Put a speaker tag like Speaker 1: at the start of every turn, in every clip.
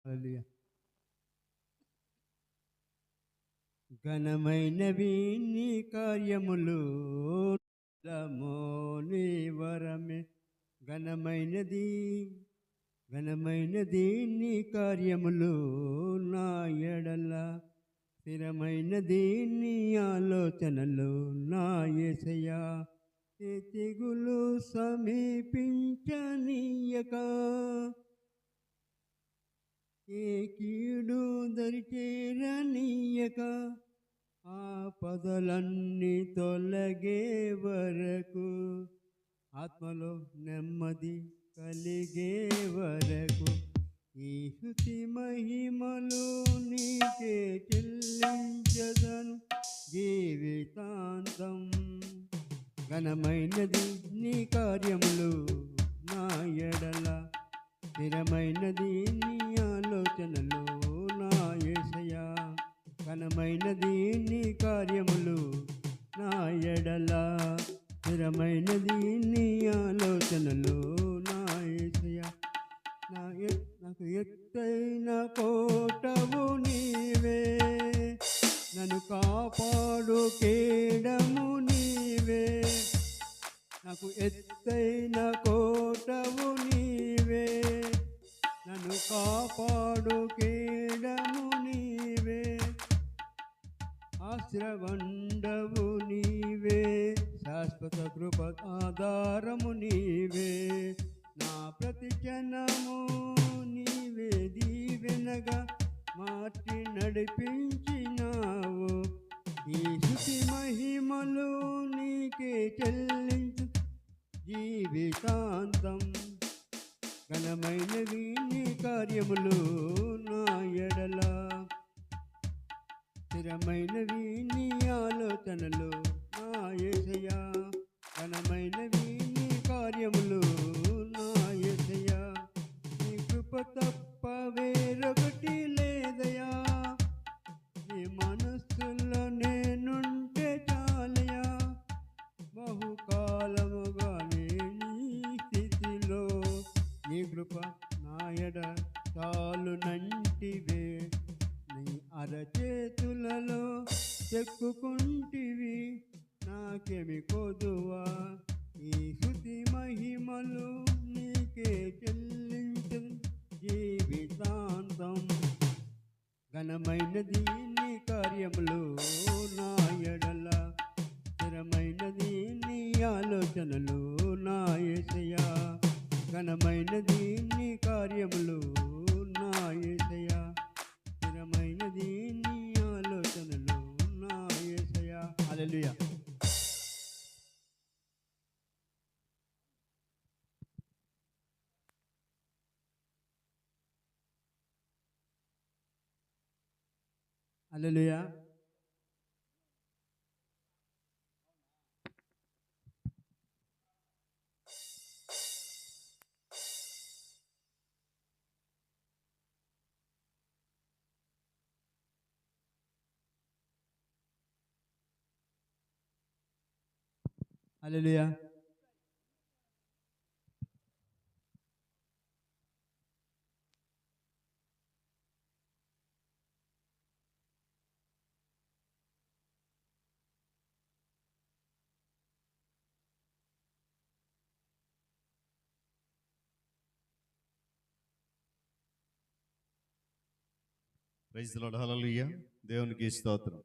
Speaker 1: హల్లెలూయా. ఘనమైనవి నీ కార్యములు, నమ్మో నీ వరమే. ఘనమైనది ఘనమైనది నీ కార్యములు నా ఎడల, స్థిరమైనది నీ ఆలోచనలు నా యేసయ్యా. ఏ తెగులు సమీపించనీయక, ఏ కీడు దరిచేరనీయక, ఆపదలన్నీ తొలగే వరకు, ఆత్మలో నెమ్మది కలిగే వరకు, ఈ స్తుతి మహిమలు నీకే చెల్లించదను జీవితాంతం. ఘనమైనది నీ కార్యములు నా ఎడల, స్థిరమైనది నీ ఆలోచనలు నా యేసయ్యా. ఘనమైనది నీ కార్యములు నా ఎడల, స్థిరమైనది నీ ఆలోచనలు నా యేసయ్యా. నాకు ఎత్తైన కోటవు నీవే, నన్ను కాపాడు కేడము నీవే. నాకు ఎత్తైన కోటవు నీవే, నన్ను కాపాడు కేడము నీవే. ఆశ్రవండవు నీవే, శాశ్వత కృప ఆధారము నీవే. నా ప్రతి క్షణము నీవే దీవెనగా మార్చి నడిపించినావు. ఈ స్తుతి మహిమలు నీకే చెల్లించు జీవితాంతం. ఘనమైనవి నీ కార్యములు నా ఎడల, స్థిరమైనవి నీ ఆలోచనలు నా యేసయ్యా. ఘనమైనవి నీ కార్యములు నా యేసయ్యా. నీ కృప తప్ప వేరొకటి లేదయా, నీ మనస్సులో నేనుంటే చాలయా. బహుకాలముగా నీ స్థితిలో, నీ కృప నాయడ చాలునంటివే. నీ అరచేతులలో చెక్కుకుంటివి, నాకేమి కొదువా. ఈ స్తుతి మహిమలు నీకే చెల్లించు జీవితాంతం. ఘనమైనది నీ కార్యములు నా ఎడల, స్థిరమైనది నీ ఆలోచనలు నా యేసయ్యా. ఘనమైనది నీ కార్యములు నా యేసయ్యా, స్థిరమైనది నీ ఆలోచనలు నా యేసయ్యా. హల్లెలూయా. హల్లెలూయా. హల్లెలూయా.
Speaker 2: Praise the Lord. హల్లెలూయా. దేవునికి స్తోత్రం.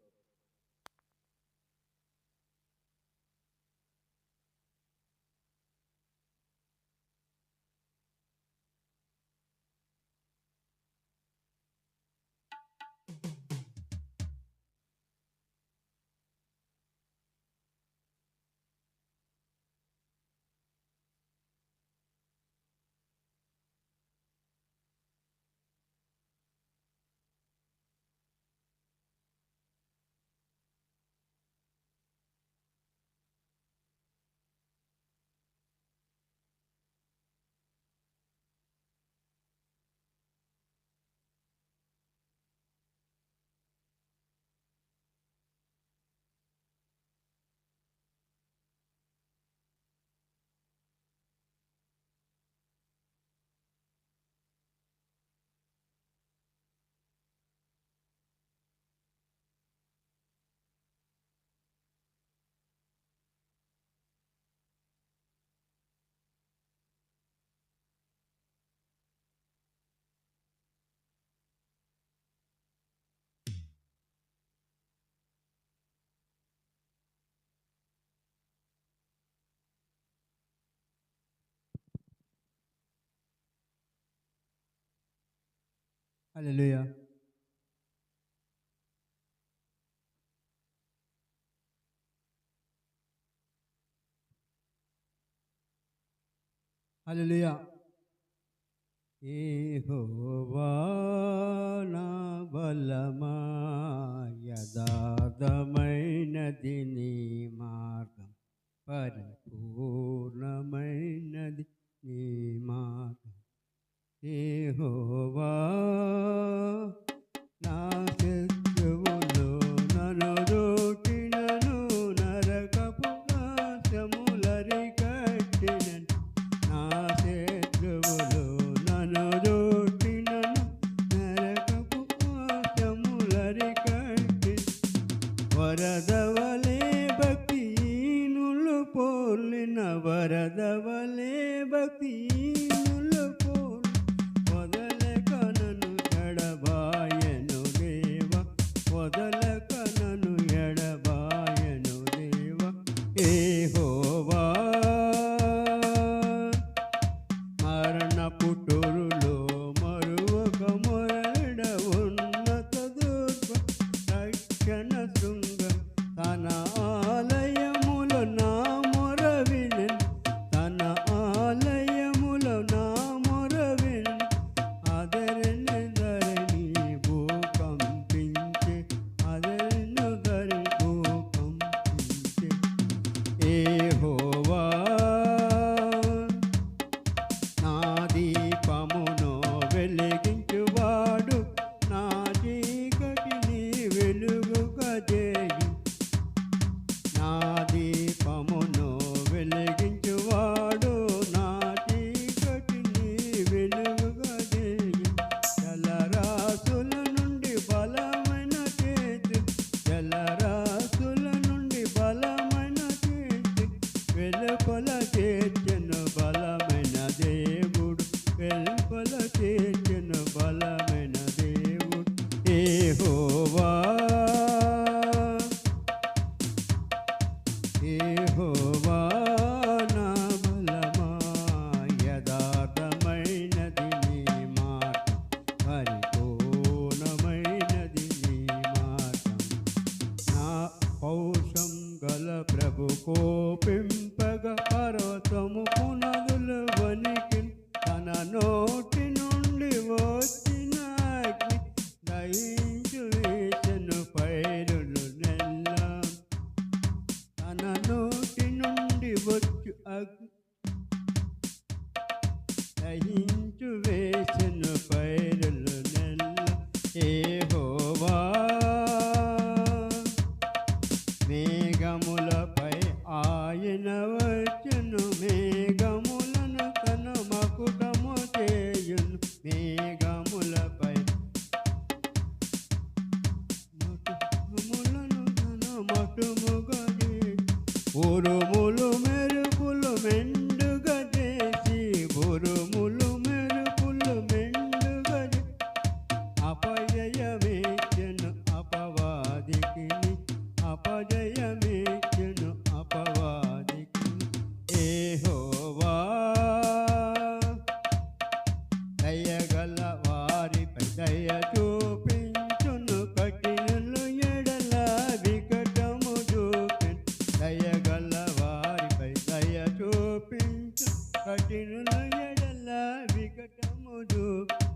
Speaker 1: హల్లెలూయా. హల్లెలూయా. యెహోవా నా బలమా, యథార్థమైనది నీ మార్గం, పరిపూర్ణమైనది నీ మార్గం. యెహోవా నా శత్రువులు నన్ను దోచినను, నరకపు నాశములరికట్టినను. నా శత్రువులు నన్ను దోచినను, నరకపు నాశములరికట్టి. వరదవలే భక్తిహీనులు పోలిన, వరదవలే భక్తిహీనులు పోలి వదలక నన్ను ఎడబాయను దేవ, వదలక నన్ను ఎడబాయను దేవ. యెహోవా మరణ పుట్టురులో మరువక మొరడ, ఉన్నత దుర్గ రక్షణ శృంగం. తన ఆలయములో నా మొర వినెను, తన ఆలయములో నా మొర వినెను. అదరెను ధరణి భూకంపించే, అదరెను ధరణి భూకంపించే. యెహోవా నా దీపమును వెలిగించువాడు, నా చీకటిని వెలుగుగా చేయి. నా దీపమును వెలిగించువాడు, నా చీకటిని వెలుగుగా చేయి. జలరాశుల నుండి బలమైన చేతి, జలరాశుల నుండి బలమైన చేతి, వెలుపల చేర్చెను బలమైన దేవుడు, వెలుపల చేర్చెను బలమైన దేవుడు. యెహోవా యెహోవా నా బలమా, యథార్థమైనది నీ మార్గం, పరిపూర్ణమైనది నీ మార్గం. నా పౌషం గల ప్రభు కోపింపగ, పర్వతము పునదులు వణికిన్. తన నోటి నుండి వచ్చిన అగ్ని దహించు వేసెను పైరులు నెల్ల. తన నోటి నుండి వచ్చు అగ్ని దహించు వేసెను పైరులు నెల్ల. యెహోవా మేఘములపై ఆయన వచ్చెను, మేఘములను తన మకుటము చేయును. మేఘములపై మకుటములను తన మకుటముగా చేయును. ఉరుములు మెరుపులు మెండుగా చేసి, ఉరుములు మెరుపులు మెండుగా చేసి, అపజయమేచెను అపవాదికి, అపజయమేచెను అపవాదికి. యెహోవా దయగల వారిపై దయ చూపించును, కఠినులు ఎడల వికటము చూపెను. దయగల వారిపై దయ చూపించు, కఠినులు ఎడల వికటము చూపెను.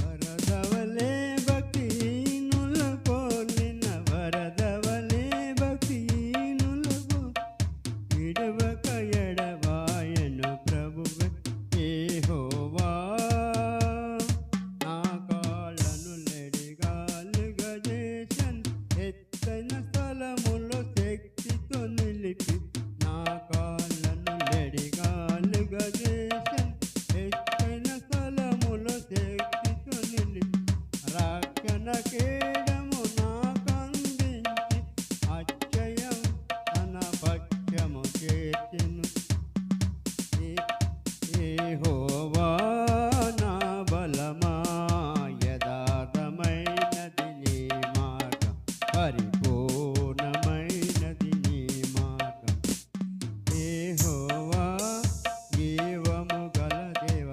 Speaker 1: వరదవలే భక్తిహీనులు పోలిన, వరదవలే భక్తిహీనులు విడవక ఎడబాయను ప్రభువే. యెహోవా నా కాళ్ళను లెడిగాలుగా చేసెను, ఎత్తైన స్థలములో శక్తితో నిలిపి. నా కాళ్ళను లెడిగాలుగా చేసెను, ఎత్తైన స్థలములో శక్తితో నిలిపి. రక్షణ కేడము నాకందించి, అక్షయం తన పక్షము చేర్చెను. యెహోవా నా బలమా, యథార్థమైనది నీ మార్గం, పరిపూర్ణమైనది నీ మార్గం. యెహోవా జీవము గల దేవ.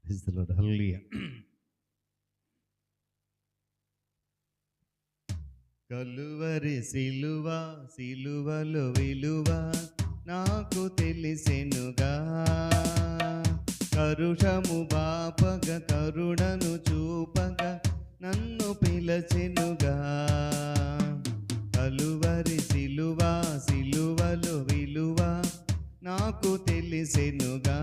Speaker 2: Praise the Lord. హల్లెలూయా. కలువరి సిలువ, సిలువలో విలువ నాకు తెలిసెనుగా. కరుషము బాపగ కరుణను చూపగ నన్ను పిలచెనుగా. కలువరి సిలువ, సిలువలో విలువ నాకు తెలిసెనుగా.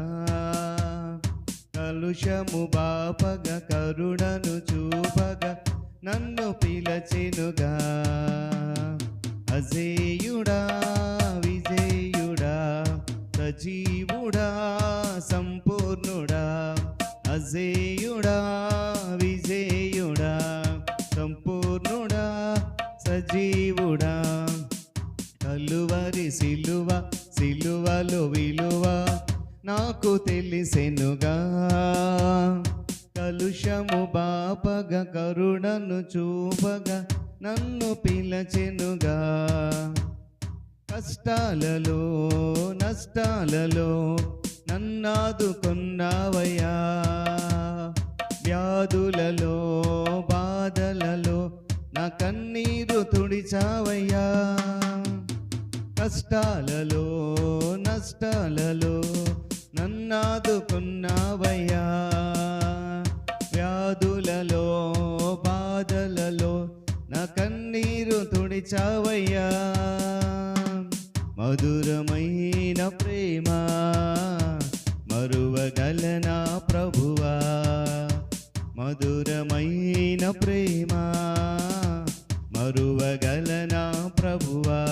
Speaker 2: కలుషము బాపగ కరుణను చూపగ నన్ను పిలచెనుగా. అజేయుడా విజేయుడా సజీవుడా సంపూర్ణుడా. అజేయుడా విజేయుడా సంపూర్ణుడా సజీవుడా. కలువరి సిలువ, సిలువలో విలువ నాకు తెలిసెనుగా. కలుషము బాపగ కరుణను చూపగ నన్ను పిలచెనుగా. కష్టాలలో నష్టాలలో నన్నాదుకొన్నావయ్యా. వ్యాధులలో బాధలలో నా కన్నీరు తుడిచావయ్యా. కష్టాలలో నష్టాలలో నన్నాదుకున్నావయ్యా. వ్యాధులలో బాధలలో నా కన్నీరు తుడిచావయ్యా. మధురమైన ప్రేమ మరువగలనా ప్రభువా. మధురమైన ప్రేమ మరువగలనా ప్రభువా.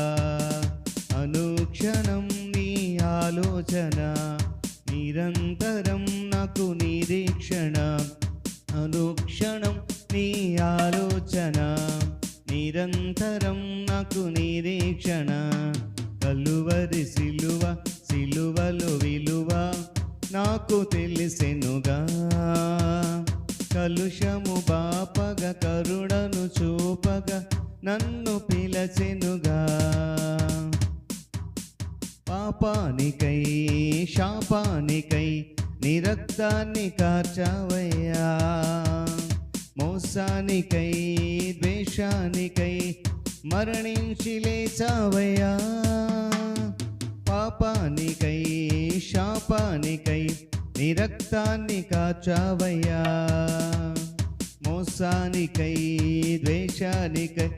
Speaker 2: అనుక్షణం నీ ఆలోచన నిరంతరం నాకు నిరీక్షణ. అనుక్షణం నీ ఆలోచన నిరంతరం నాకు నిరీక్షణ. కలువరి సిలువ, సిలువలో విలువ నాకు తెలిసెనుగా. కలుషము బాపగ కరుణను చూపగ నన్ను పిలచెనుగా. పాపానికై శాపానికై నీ రక్తాన్ని కార్చావయ్యా. మోసానికై ద్వేషానికై మరణించి లేచావయ్యా. పాపానికై శాపానికై నీ రక్తాన్ని కార్చావయ్యా. మోసానికై ద్వేషానికై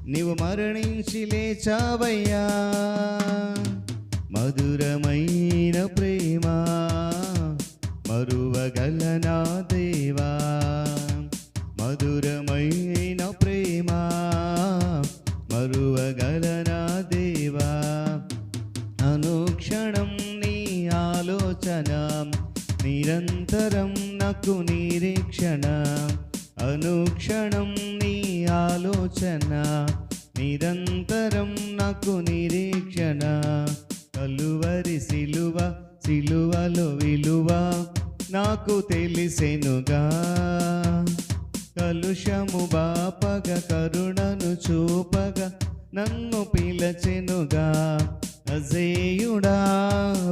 Speaker 2: నీవు మరణించి లేచావయ్యా. మధురమైన ప్రేమ మరువగలనా దేవా. మధురమైన ప్రేమ మరువగలనా దేవా. అనుక్షణం నీ ఆలోచన నిరంతరం నాకు నిరీక్షణ. అనుక్షణం నీ ఆలోచన నిరంతరం నాకు నిరీక్షణ. కలువరి సిలువ, సిలువలో విలువ నాకు తెలిసెనుగా. కలుషము బాపగ కరుణను చూపగ నన్ను పిలచెనుగా. అజేయుడా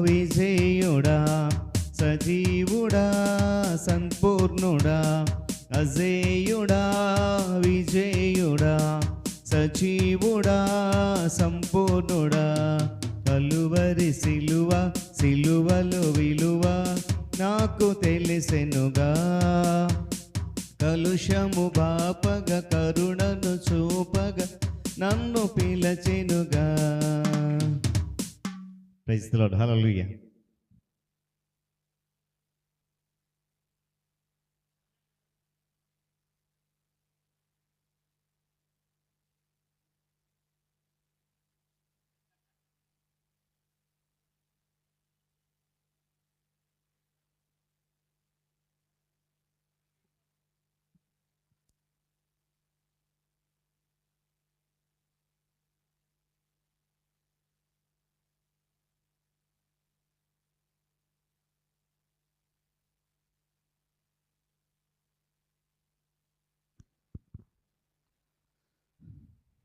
Speaker 2: విజేయుడా సజీవుడా సంపూర్ణుడా. అజేయుడా విజేయుడా సజీవుడా సంపూర్ణుడా. కలువరి సిలువ, సిలువలో విలువ
Speaker 1: నాకు తెలిసెనుగా, కలుషము బాపగ కరుణను చూపగ నన్ను పిలచెనుగా.
Speaker 2: Praise the Lord. హల్లెలూయా.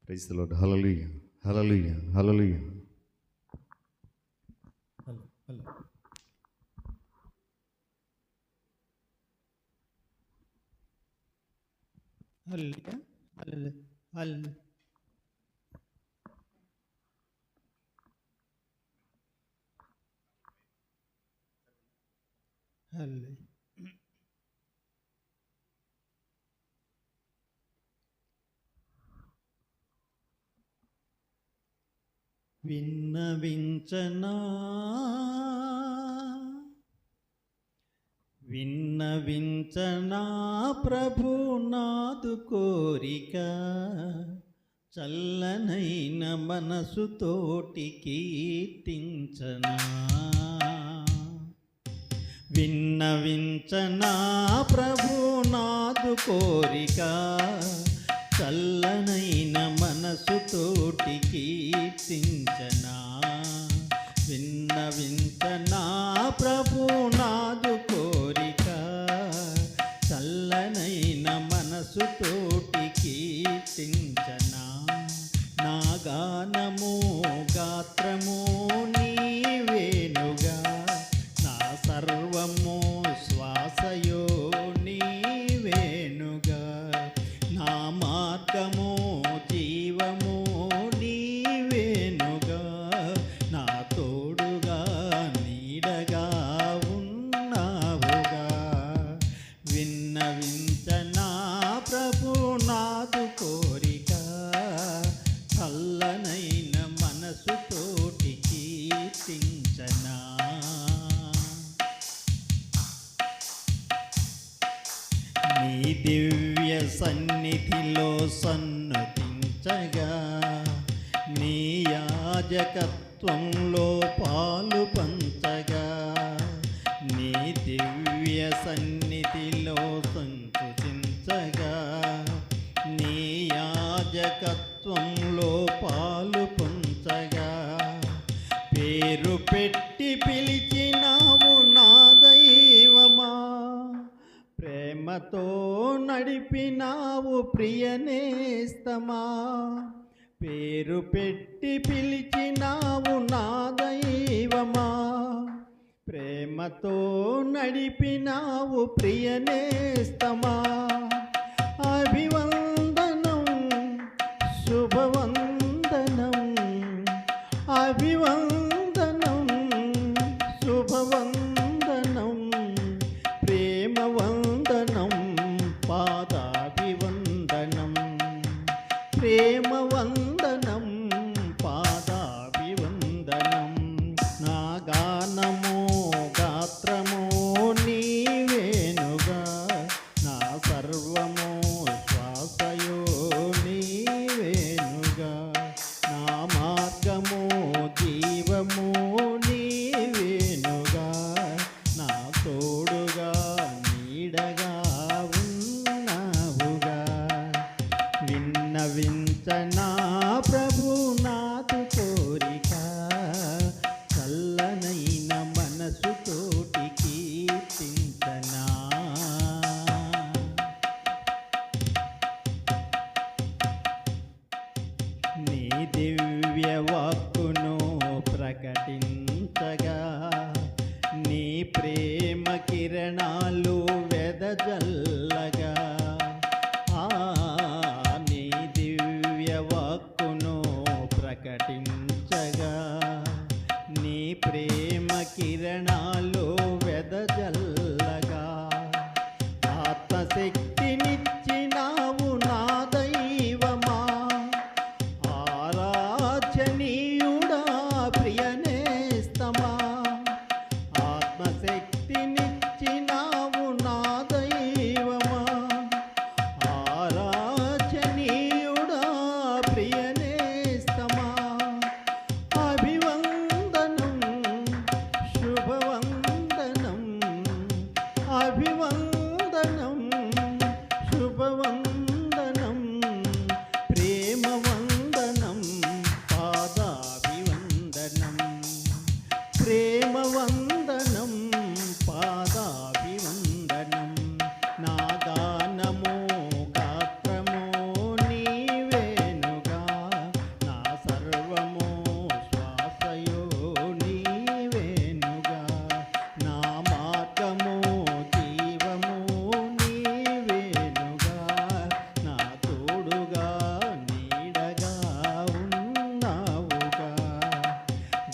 Speaker 2: Praise the Lord. హల్లెలూయా. హల్లెలూయా. హల్లెలూయా.
Speaker 1: హల్లెలూయా. హల్లెలూయా. హల్లెలూయా. హల్లెలూయా. విన్నవించనా విన్నవించనా ప్రభునాదు కోరిక, చల్లనైన మనసుతోటి కీర్తించనా. విన్నవించనా ప్రభునాదు కోరిక, చల్లనైన మనసుతోటి కీర్తించనా. విన్నవించనా ప్రభునాదు కోరిక, చల్లనైన మనసుతోటి కీర్తించనా. నా గానము గాత్రము నీవేనుగా, నా సర్వము శ్వాసయో నీవేనుగా. నా మార్గము జీవము నీవేనుగా, నా తోడుగా నీడగా ఉన్నావుగా. విన్నవించనా ప్రభునాదు కోరిక, చల్లనైన మనసుతోటి కీర్తించనా. నీ దివ్య సన్నిధిలో సన్నతించగా, నీ యాజకత్వంలో పాలు పంచగా. నీ దివ్య సన్నిధిలో సంతుతించగా, నీ యాజకత్వంలో పాలు పంచగా. పేరు పెట్టి పిలిచినావు నా దైవమా, ప్రేమతో నడిపినావు ప్రియనేస్తమా. పేరు పెట్టి పిలిచినావు నా దైవమా, ప్రేమతో నడిపినావు ప్రియనేస్తమా. అభివందనం శుభవందనం, అభివందనం శుభవందనం, ప్రేమవందనం పాదాభివందనం. ప్రేమవందనం పాదాభివందనం. నా గానము గాత్రము నీవేనుగా, నా సర్వము శ్వాసయో నీవేనుగా. నా మార్గము జీవము నీవేనుగా, నా తోడుగా నీడగా ఉన్నావుగా. విన్నవించనా ప్రభునాదు కోరిక, చల్లనైన మనసుతోటి కీర్తించనా. నీ దివ్య వాక్కును ప్రకటించగా, నీ ప్రేమ కిరణాలు వెదజల్లగా. నీ దివ్య వాక్కును ప్రకటించగా,
Speaker 3: నీ ప్రేమ కిరణాలు వెదజల్లగా ఆత్మశక్తినిచ్చినావు నా దైవమా. ఆరాధనీయుడా ప్రియనేస్తమా, ఆత్మశక్తినిచ్చినావు నా దైవమా. ఆరాధనీయుడా ప్రియనేస్తమా, అభివందనం శుభవందనం, అభివందనం శుభవందనం, ప్రేమవందనం పాదాభివందనం, ప్రేమవందనం పాదాభివందనం. నా గానము గాత్రము నీవేనుగా, నా సర్వము శ్వాసయో నీవేనుగా, నా మార్గము జీవము నీవేనుగా, నా తోడుగా నీడగా ఉన్నావుగా.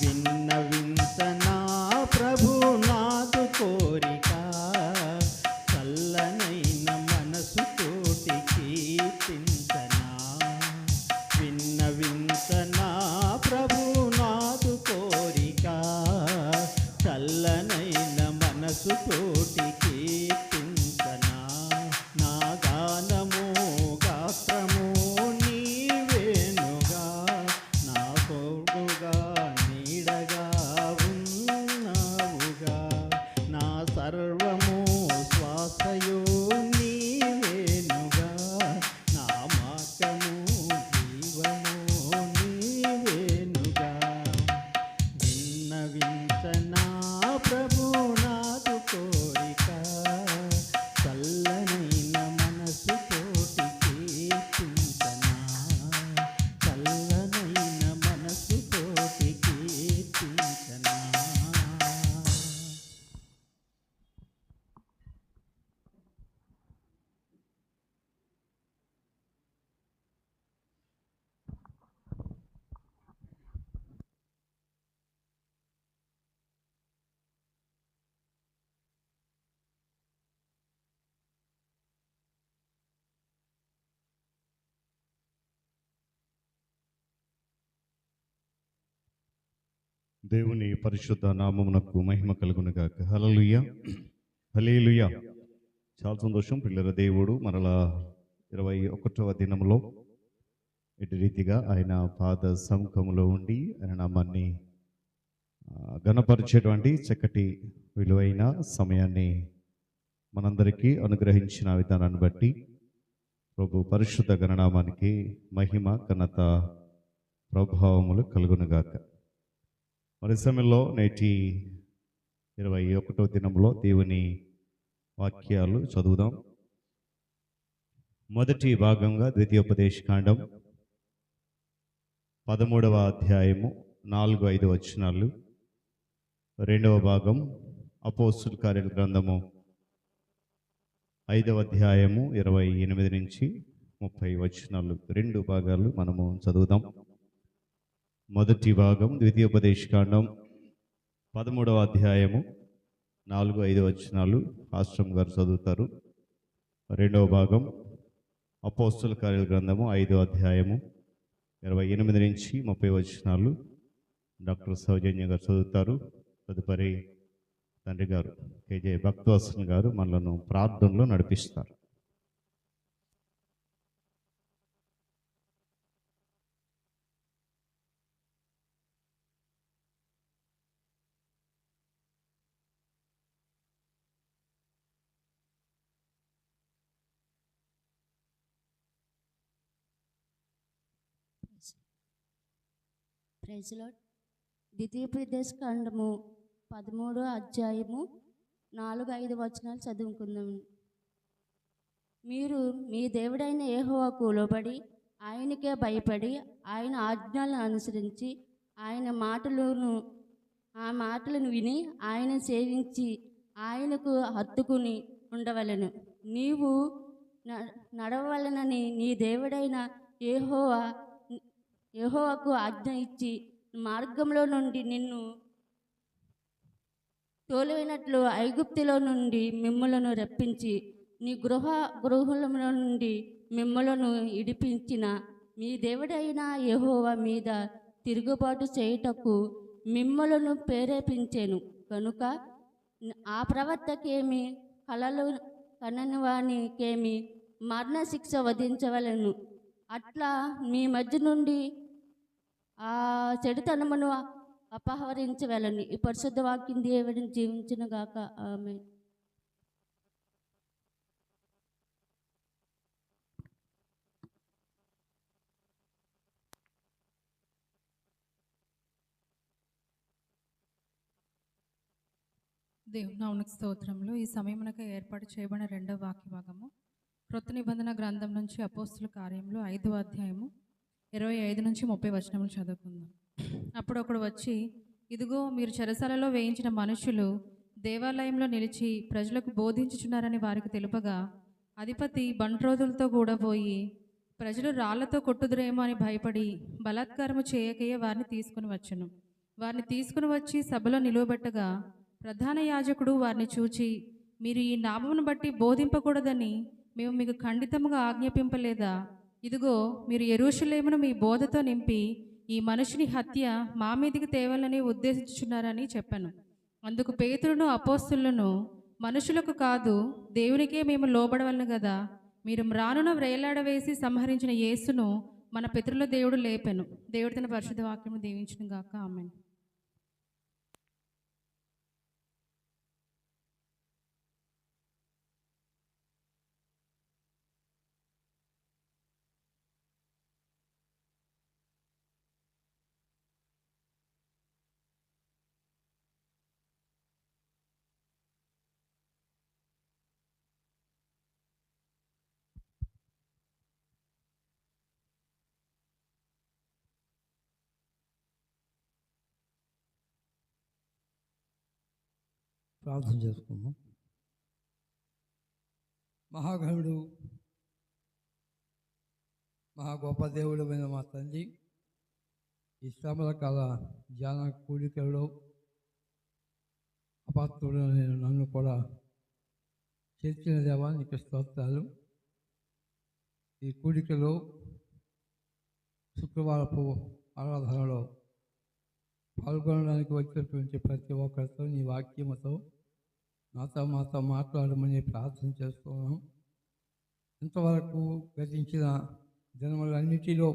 Speaker 3: విన్నవించనా ప్రభు నాదు కోరిక, చల్లనైన మనసుతోటి కీర్తించనా. విన్నవించనా ప్రభు నాదు కోరిక, చల్లనైన మనసుతోటి కీర్తించనా. నా గానము గాత్రము నీవేనుగా, నా తోడుగా నీడగా ఉన్నావుగా, నా సర్వము శ్వాసయో నీవేనుగా, నా మార్గము జీవము నీవేనుగా. విన్నవించనా ప్రభు నాదు కోరిక, చల్లనైన మనసుతోటి కీర్తించనా, చల్లనైన మనసుతోటి కీర్తించనా.
Speaker 2: దేవుని పరిశుద్ధ నామమునకు మహిమ కలుగునుగాక. హల్లెలూయా, హల్లెలూయా. చాలా సంతోషం పిల్లల. దేవుడు మరలా 21వ దినంలో ఇటు రీతిగా ఆయన పాద సముఖంలో ఉండి ఆయన నామాన్ని ఘనపరిచేటువంటి చక్కటి విలువైన సమయాన్ని మనందరికీ అనుగ్రహించిన విధానాన్ని బట్టి ప్రభు పరిశుద్ధ గణనామానికి మహిమ ఘనత ప్రభావములు కలుగునుగాక. మరి సమయంలో నేటి 21వ దినంలో దేవుని వాక్యాలు చదువుదాం. మొదటి భాగంగా ద్వితీయోపదేశకాండం 13వ అధ్యాయము 4-5 వచనాలు. రెండవ భాగం అపోస్తుల కార్యాల గ్రంథము 5వ అధ్యాయము 28 నుంచి 30 వచనాలు. రెండు భాగాలు మనము చదువుదాం. మొదటి భాగం ద్వితీయోపదేశకాండం 13వ అధ్యాయము 4-5 వచనాలు ఆశ్రమ్ గారు చదువుతారు. రెండవ భాగం అపోస్తుల కార్యాల గ్రంథము 5వ అధ్యాయము 28 నుంచి 30 వచనాలు డాక్టర్ సౌజన్య గారు చదువుతారు. తదుపరి తండ్రి గారు కేజే భక్తవత్సన్ గారు మనలను ప్రార్థనలో నడిపిస్తారు.
Speaker 4: Praise lord. ద్వితీయోపదేశకాండము 13వ అధ్యాయము 4-5 వచనాలు చదువుకుందాం. మీరు మీ దేవుడైన యెహోవాకు లోబడి ఆయనకే భయపడి ఆయన ఆజ్ఞలను అనుసరించి ఆయన మాటలను విని ఆయన సేవించి ఆయనకు హత్తుకుని ఉండవలెను. నీవు నడవలనని నీ దేవుడైన యెహోవాకు ఆజ్ఞ ఇచ్చి మార్గంలో నుండి నిన్ను తోలినట్లు ఐగుప్తులో నుండి మిమ్ములను రప్పించి నీ గృహముల నుండి మిమ్ములను ఇడిపించిన మీ దేవుడైన యెహోవా మీద తిరుగుబాటు చేయుటకు మిమ్ములను ప్రేరేపించెను కనుక ఆ ప్రవక్తకేమి కలలు కనని వానికేమి మరణశిక్ష వధించవలెను. అట్లా మీ మధ్య నుండి ఆ చెడుతనమును అపహరించవలెను. ఈ పరిశుద్ధ వాక్యం దేవుడిని జీవించును గాక. ఆమేన్.
Speaker 5: దేవుని నామమునకు స్తోత్రములు. ఈ సమయమునకు ఏర్పాటు చేయబడిన రెండవ వాక్య భాగము క్రొత్త నిబంధన గ్రంథం నుంచి అపోస్తుల కార్యములు 5వ అధ్యాయము 25 నుంచి 30 వచనములు చదువుకుందాం. అప్పుడు ఒకడు వచ్చి, ఇదిగో మీరు చెరసాలలో వేయించిన మనుషులు దేవాలయంలో నిలిచి ప్రజలకు బోధించుచున్నారని వారికి తెలుపగా, అధిపతి బంట్రోతులతో కూడా పోయి ప్రజలు రాళ్లతో కొట్టుదురేమో అని భయపడి బలాత్కారము చేయకయే వారిని తీసుకుని వచ్చును. వారిని తీసుకుని వచ్చి సభలో నిలువబెట్టగా ప్రధాన యాజకుడు వారిని చూచి, మీరు ఈ నామమును బట్టి బోధింపకూడదని మేము మీకు ఖండితముగా ఆజ్ఞాపింపలేదా? ఇదిగో మీరు యెరూషలేమును మీ బోధతో నింపి ఈ మనుషుని హత్య మా మీదికి తేవాలని ఉద్దేశించుచున్నారని చెప్పాను. అందుకు పేతురును అపోస్తులను, మనుషులకు కాదు దేవునికే మేము లోబడవలను కదా. మీరు మ్రానున వ్రేలాడవేసి సంహరించిన యేసును మన పితరుల దేవుడు లేపెను. దేవుడు తన పరిశుద్ధ వాక్యము దీవించును గాక. ఆమేన్.
Speaker 1: ప్రార్థన చేసుకుందాం. మహాగణుడు, మహా గొప్ప దేవుడమైన మా తండ్రి, ఈ శ్రమల కాల ధ్యాన కూడికల్లో అపాత్రుడు నేను నన్ను కూడా చేర్చిన దేవా నీకు స్తోత్రాలు. ఈ కూడికలో శుక్రవారపు ఆరాధనలో పాల్గొనడానికి వచ్చినటువంటి ప్రతి ఒక్కరితో నీ వాక్యముతో మాతో మాట్లాడమని ప్రార్థన చేస్తున్నాం. ఇంతవరకు గతించిన దినములన్నిటిలో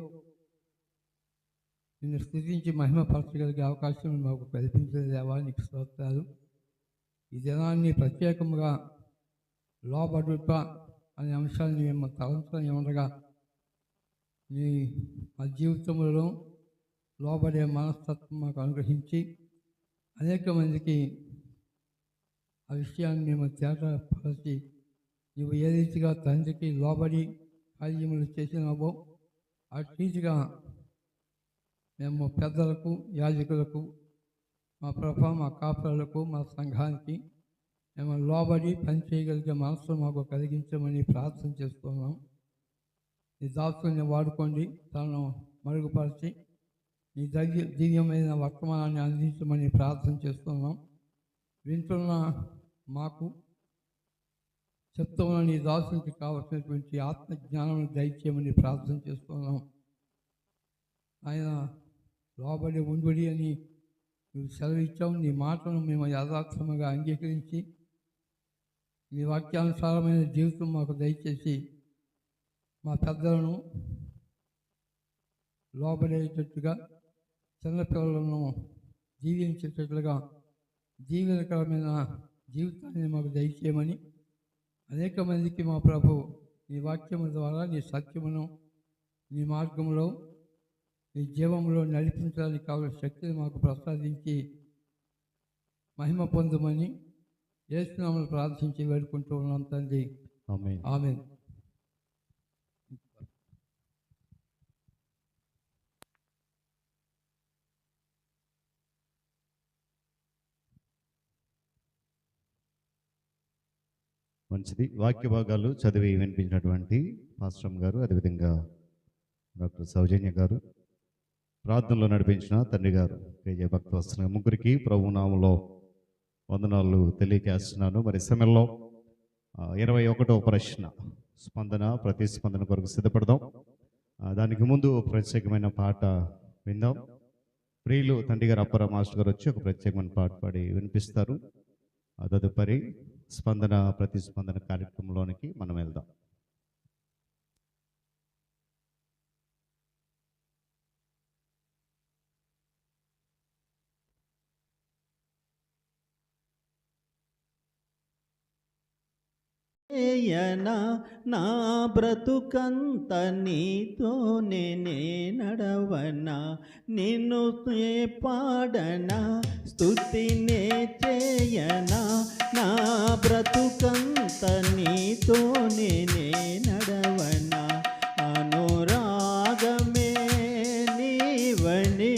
Speaker 1: నిన్ను స్తుతించి మహిమపరచగలిగే అవకాశం మాకు కల్పించిన దేవా నీకు స్తోత్రాలు. ఈ దినాన్ని ప్రత్యేకంగా లోబడుట అనే అంశాన్ని మేము తలంచుకొని ఉండగా మా జీవితంలో లోబడే మనస్తత్వం మాకు అనుగ్రహించి అనేక మందికి ఆ విషయాన్ని మేము తేటపరచి నువ్వు ఏ రీతిగా తండ్రికి లోబడి కార్యములు చేసినావో ఆ రీతిగా మేము పెద్దలకు, యాజకులకు, మా ప్రభ, మా కాపులకు, మా సంఘానికి మేము లోబడి పనిచేయగలిగే మనసు మాకు కలిగించమని ప్రార్థన చేస్తున్నాం. ఈ దాసుని వాడుకోండి, తనను మరుగుపరిచి ఈ దివ్యమైన వర్తమానాన్ని అందించమని ప్రార్థన చేస్తున్నాం. వింటున్న మాకు, చెప్తున్న నీ దాసునికి కావలసినటువంటి ఆత్మజ్ఞానం దయచేయమని ప్రార్థన చేస్తున్నాం. ఆయన లోబడి ఉండుడి అని నువ్వు సెలవిచ్చావు. నీ మాటను మేము యథార్థముగా అంగీకరించి నీ వాక్యానుసారమైన జీవితం మాకు దయచేసి మా పెద్దలను లోబడేటట్టుగా, చిన్నపిల్లలను జీవించేటట్లుగా జీవనకరమైన జీవితాన్ని మాకు దయచేయమని అనేక మందికి మా ప్రభు నీ వాక్యము ద్వారా నీ సత్యమును, నీ మార్గంలో, నీ జీవంలో నడిపించడానికి కావాల్సిన శక్తిని మాకు ప్రసాదించి మహిమ పొందమని యేసు నామములో ప్రార్థించి వేడుకుంటూ ఉన్నాం తండ్రి.
Speaker 2: ఆమేన్.
Speaker 1: ఆమేన్.
Speaker 2: మంచిది. వాక్య భాగాలు చదివి వినిపించినటువంటి పాస్టమ్ గారు, అదేవిధంగా డాక్టర్ సౌజన్య గారు, ప్రార్థనలో నడిపించిన తండ్రి గారు, కేజే భక్తవత్సల ముగ్గురికి ప్రభు నామములో వందనాలు తెలియజేస్తున్నాను. మరి సమయంలో 21వ ప్రశ్న స్పందన ప్రతిస్పందన కొరకు సిద్ధపడదాం. దానికి ముందు ప్రత్యేకమైన పాట విందాం. ప్రియులు తండ్రి గారు అప్పర మాస్టర్ గారు వచ్చి ఒక ప్రత్యేకమైన పాట పాడి వినిపిస్తారు. తదుపరి స్పందన ప్రతిస్పందన కార్యక్రమంలోనికి మనం వెళ్దాం.
Speaker 3: ఏయనా నా బ్రతుకంత నీతోనే నే నడవనా, నిన్ను పాడనా, స్తుతినే చేయనా. నా బ్రతుకంత నీతోనే నే నడవనా, అనురాగమే నీవని,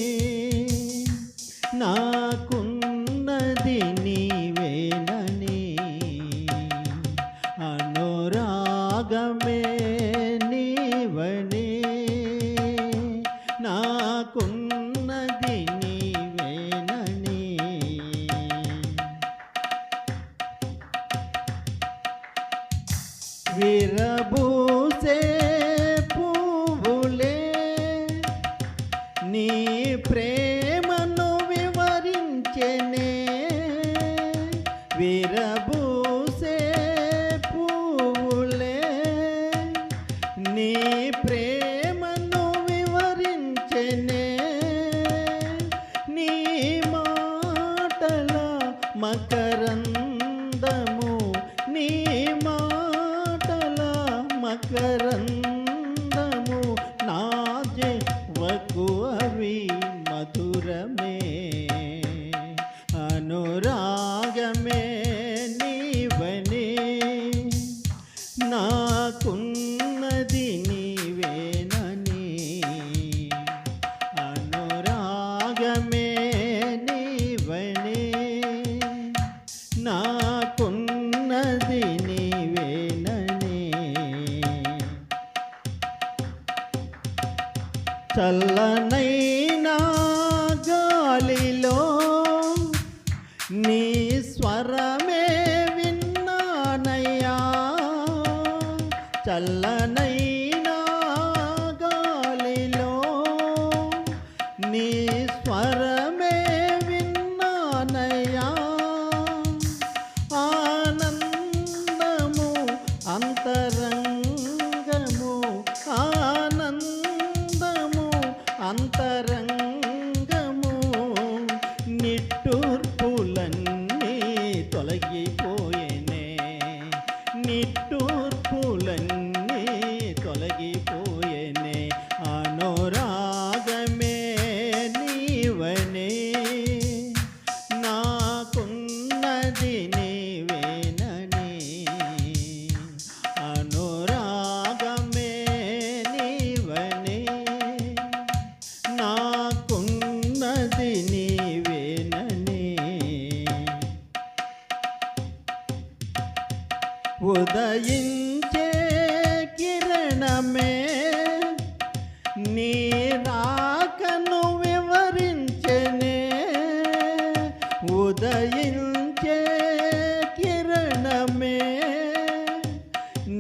Speaker 3: నాకున్నది నీవేనని. అనురాగమే నీవని, నాకున్నది నీవేనని. విరబూసే పువ్వులే నీ ప్రేమను వివరించెనే, విరబూసే పువ్వులే నీ ప్రేమను వివరించెనే. నీ మాటల మకరందము, నీ మాటల మకరందము, నా జీవకు అవి మధురమే. అనురాగమే నీవని, నాకున్నది నీవేనని. అనురాగమే నీవని, నాకున్నది నీవేనని. చల్లనైనా గాలిలో నీ స్వరమే విన్నానయ్యా, చల్లనైనా గాలిలో నీ స్వరమే విన్నానయ్యా. ఆనందము అంతరంగము, ఆనందము అంతరంగము, నిట్టూర్పులన్నీ తొలగిపోయేనే, నిట్టూర్పులన్నీ తొలగిపోయేనే. అనురాగమే నీవనే, నాకున్నది నీవేనని. అనురాగమే నీవనే, నాకున్నది నీవేనని. ఉదయించే కిరణమే నీ రాకను వివరించెనే, ఉదయించే కిరణమే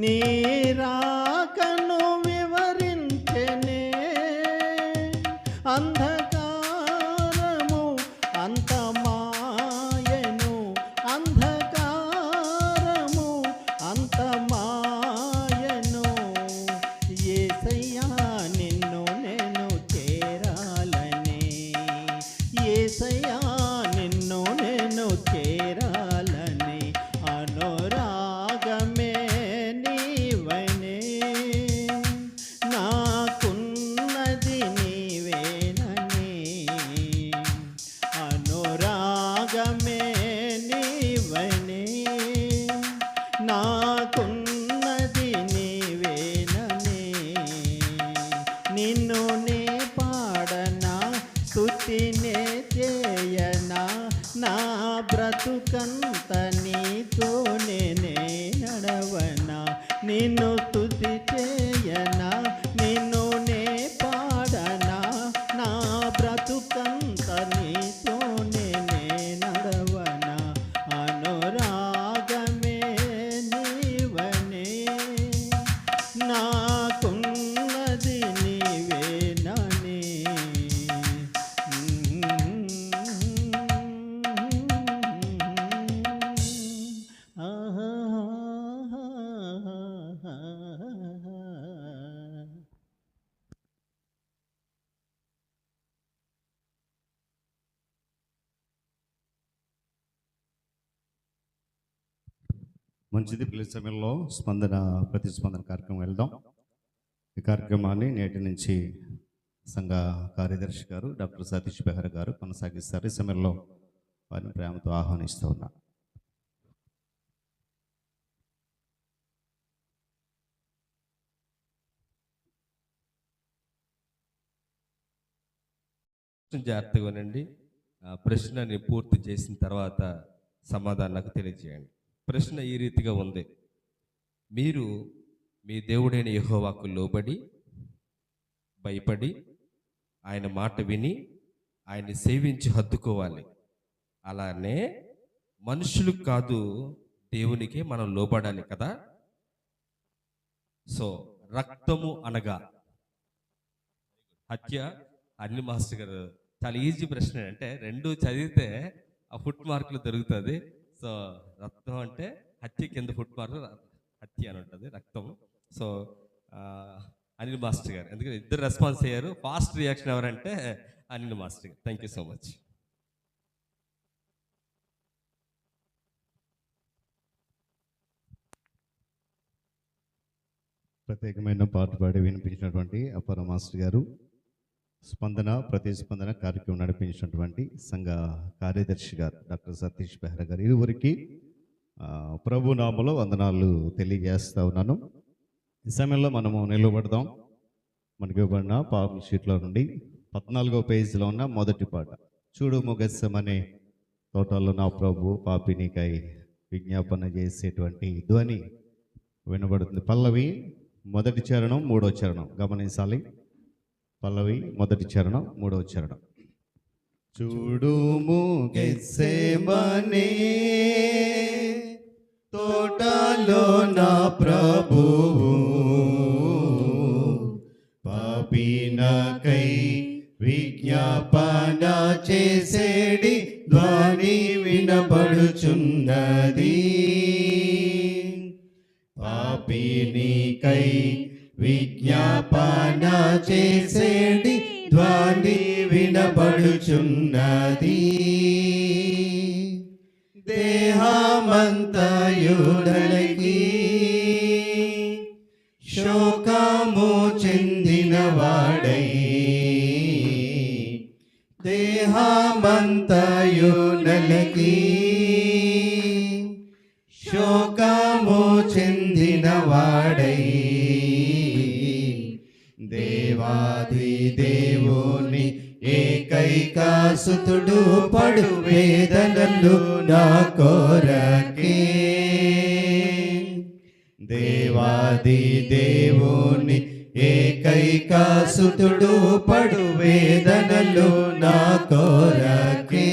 Speaker 3: నీ రాకను వివరించెనే. అంధకారము అంతమాయను, అంధకారము అంతమాయను. యేసయ్యా నిన్ను నేను చేరాలని, యేసయ్యా నిన్ను నేను చేరాలని. అనురాగమే నీవనే, నాకున్నది నీవేనని. అనురాగమే నీవనే, నాకున్నది నీవేనని. నిన్ను నే పాడనా, స్తుతినే చేయనా, నా బ్రతుకంత నీతోనే నే నడవనా. నిన్ను స్తుతి చేయనా, నిన్ను నే పాడనా, నా బ్రతుకంత నీతోనే నే నడవనా.
Speaker 2: మంచిది. పిల్లల సమయంలో స్పందన ప్రతిస్పందన కార్యక్రమం వెళ్దాం. ఈ కార్యక్రమాన్ని నేటి నుంచి సంఘ కార్యదర్శి గారు డాక్టర్ సతీష్ బెహర్ గారు కొనసాగిస్తారు. ఈ సమయంలో వారిని ప్రేమతో ఆహ్వానిస్తూ ఉన్నారు.
Speaker 6: జాగ్రత్తగా వినండి. ప్రశ్నని పూర్తి చేసిన తర్వాత సమాధానం నాకు తెలియజేయండి. ప్రశ్న ఈ రీతిగా ఉంది: మీరు మీ దేవుడైన యెహోవాకు లోబడి భయపడి ఆయన మాట విని ఆయన్ని సేవించి హత్తుకోవాలి. అలానే మనుషులకు కాదు, దేవునికే మనం లోబడాలి కదా. సో రక్తము అనగా హత్య. అనిల్ మాస్టర్ గారు చాలా ఈజీ ప్రశ్న, అంటే రెండు చదివితే ఆ ఫుట్ మార్కులు దొరుకుతుంది. సో రక్తం అంటే హత్య కింద ఫుట్ మార్క్ హత్య అని ఉంటుంది, రక్తం. సో అనిల్ మాస్టర్ గారు, ఎందుకంటే ఇద్దరు రెస్పాన్స్ అయ్యారు. ఫాస్ట్ రియాక్షన్ ఎవరంటే అనిల్ మాస్టర్ గారు. Thank you so much.
Speaker 2: ప్రత్యేకమైన పాట పాడి వినిపించినటువంటి అపర మాస్టర్ గారు, స్పందన ప్రతిస్పందన కార్యక్రమం నడిపించినటువంటి సంఘ కార్యదర్శి గారు డాక్టర్ సతీష్ బెహ్రా గారు, ఇరువురికి ప్రభు నామములో వందనాలు తెలియజేస్తా ఉన్నాను. ఈ సమయంలో మనము నిలబడదాం. మనకి ఇవ్వబడిన పాపం షీట్లో నుండి 14వ పేజీలో ఉన్న మొదటి పాట, చూడు ముగస్సమనే తోటలో నా ప్రభు పాపినికై విజ్ఞాపన చేసేటువంటి ధ్వని వినబడుతుంది. పల్లవి మొదటి చరణం మూడో చరణం గమనించాలి. పల్లవి మొదటి చరణం మూడో చరణం.
Speaker 3: చూడుము గెత్సేమనే తోటలో నా ప్రభువు పాపినకై విజ్ఞాపన చేసేడి ధ్వని వినబడుచున్నది. పాపినికై విజ్ఞాపన చేసేడి ధ్వని వినబడుచున్నది. దేహమంతయుడలకి శోకము చెందినవాడై, దేహమంతయుడలకి శోకము చెందినవాడై, దేవాది దేవుని ఏకైక సుతుడు పడు వేదనలు నా కోరకే. దేవాది దేవుని ఏకైక సుతుడు పడు వేదనలు నా కోరకే.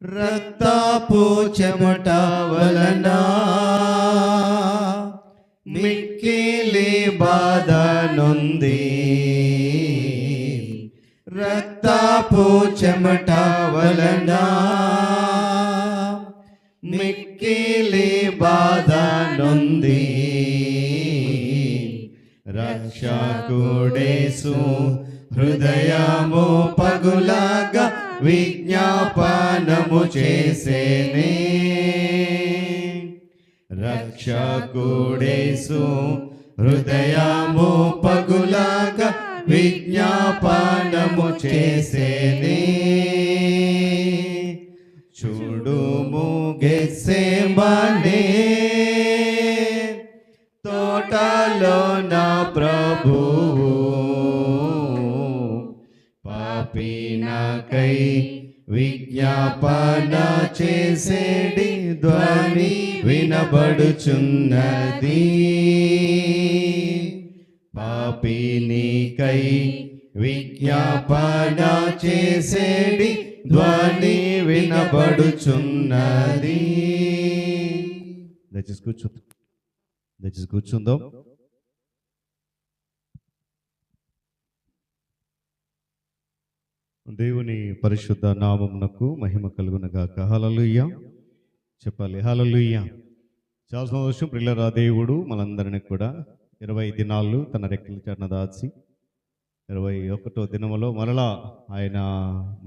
Speaker 3: రక్తపు చెమట వలన మిక్కిలి బాధ నొంది, రక్తపు చెమట వలన మిక్కిలి బాధ నొంది. రక్షకుడేసు హృదయము పగులగా విజ్ఞాపనము చేసేనే. రక్షకుడేసు హృదయము పగులగా విజ్ఞాపనము చేసేనే. చూడుము గెత్సేమనే తోటలో నా ప్రభువు పాపినకై విజ్ఞాపన చేసేడి ధ్వని వినబడుచున్నది. పాపినికై విజ్ఞాపన చేసేడి ధ్వని వినబడుచున్నది.
Speaker 2: దయచేసి కూర్చుందాం. దేవుని పరిశుద్ధ నామమునకు మహిమ కలుగునగాక. హల్లెలూయా చెప్పాలి. హల్లెలూయా. చాలా సంతోషం ప్రియులారా. దేవుడు మనందరినీ కూడా 20 దినాలు తన రెక్కల చాటున దాచి 21వ దినములో మరలా ఆయన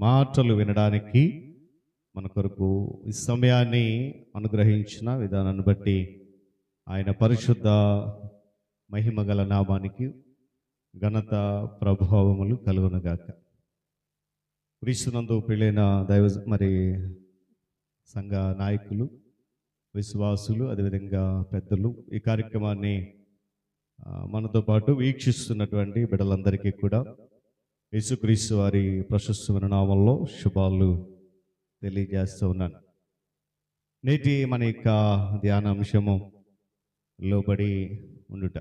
Speaker 2: మాటలు వినడానికి మన కొరకు ఈ సమయాన్ని అనుగ్రహించిన విధానాన్ని బట్టి ఆయన పరిశుద్ధ మహిమగల నామానికి ఘనత ప్రభావములు కలుగునుగాక. క్రీస్తునందు పెళ్ళైన దైవ సంఘ నాయకులు, విశ్వాసులు, అదేవిధంగా పెద్దలు, ఈ కార్యక్రమాన్ని మనతో పాటు వీక్షిస్తున్నటువంటి బిడ్డలందరికీ కూడా యేసుక్రీస్తు వారి ప్రశస్తమైన నామంలో శుభాలు తెలియజేస్తూ ఉన్నాను. నేటి మన యొక్క ధ్యానాంశము లోబడి ఉండుట.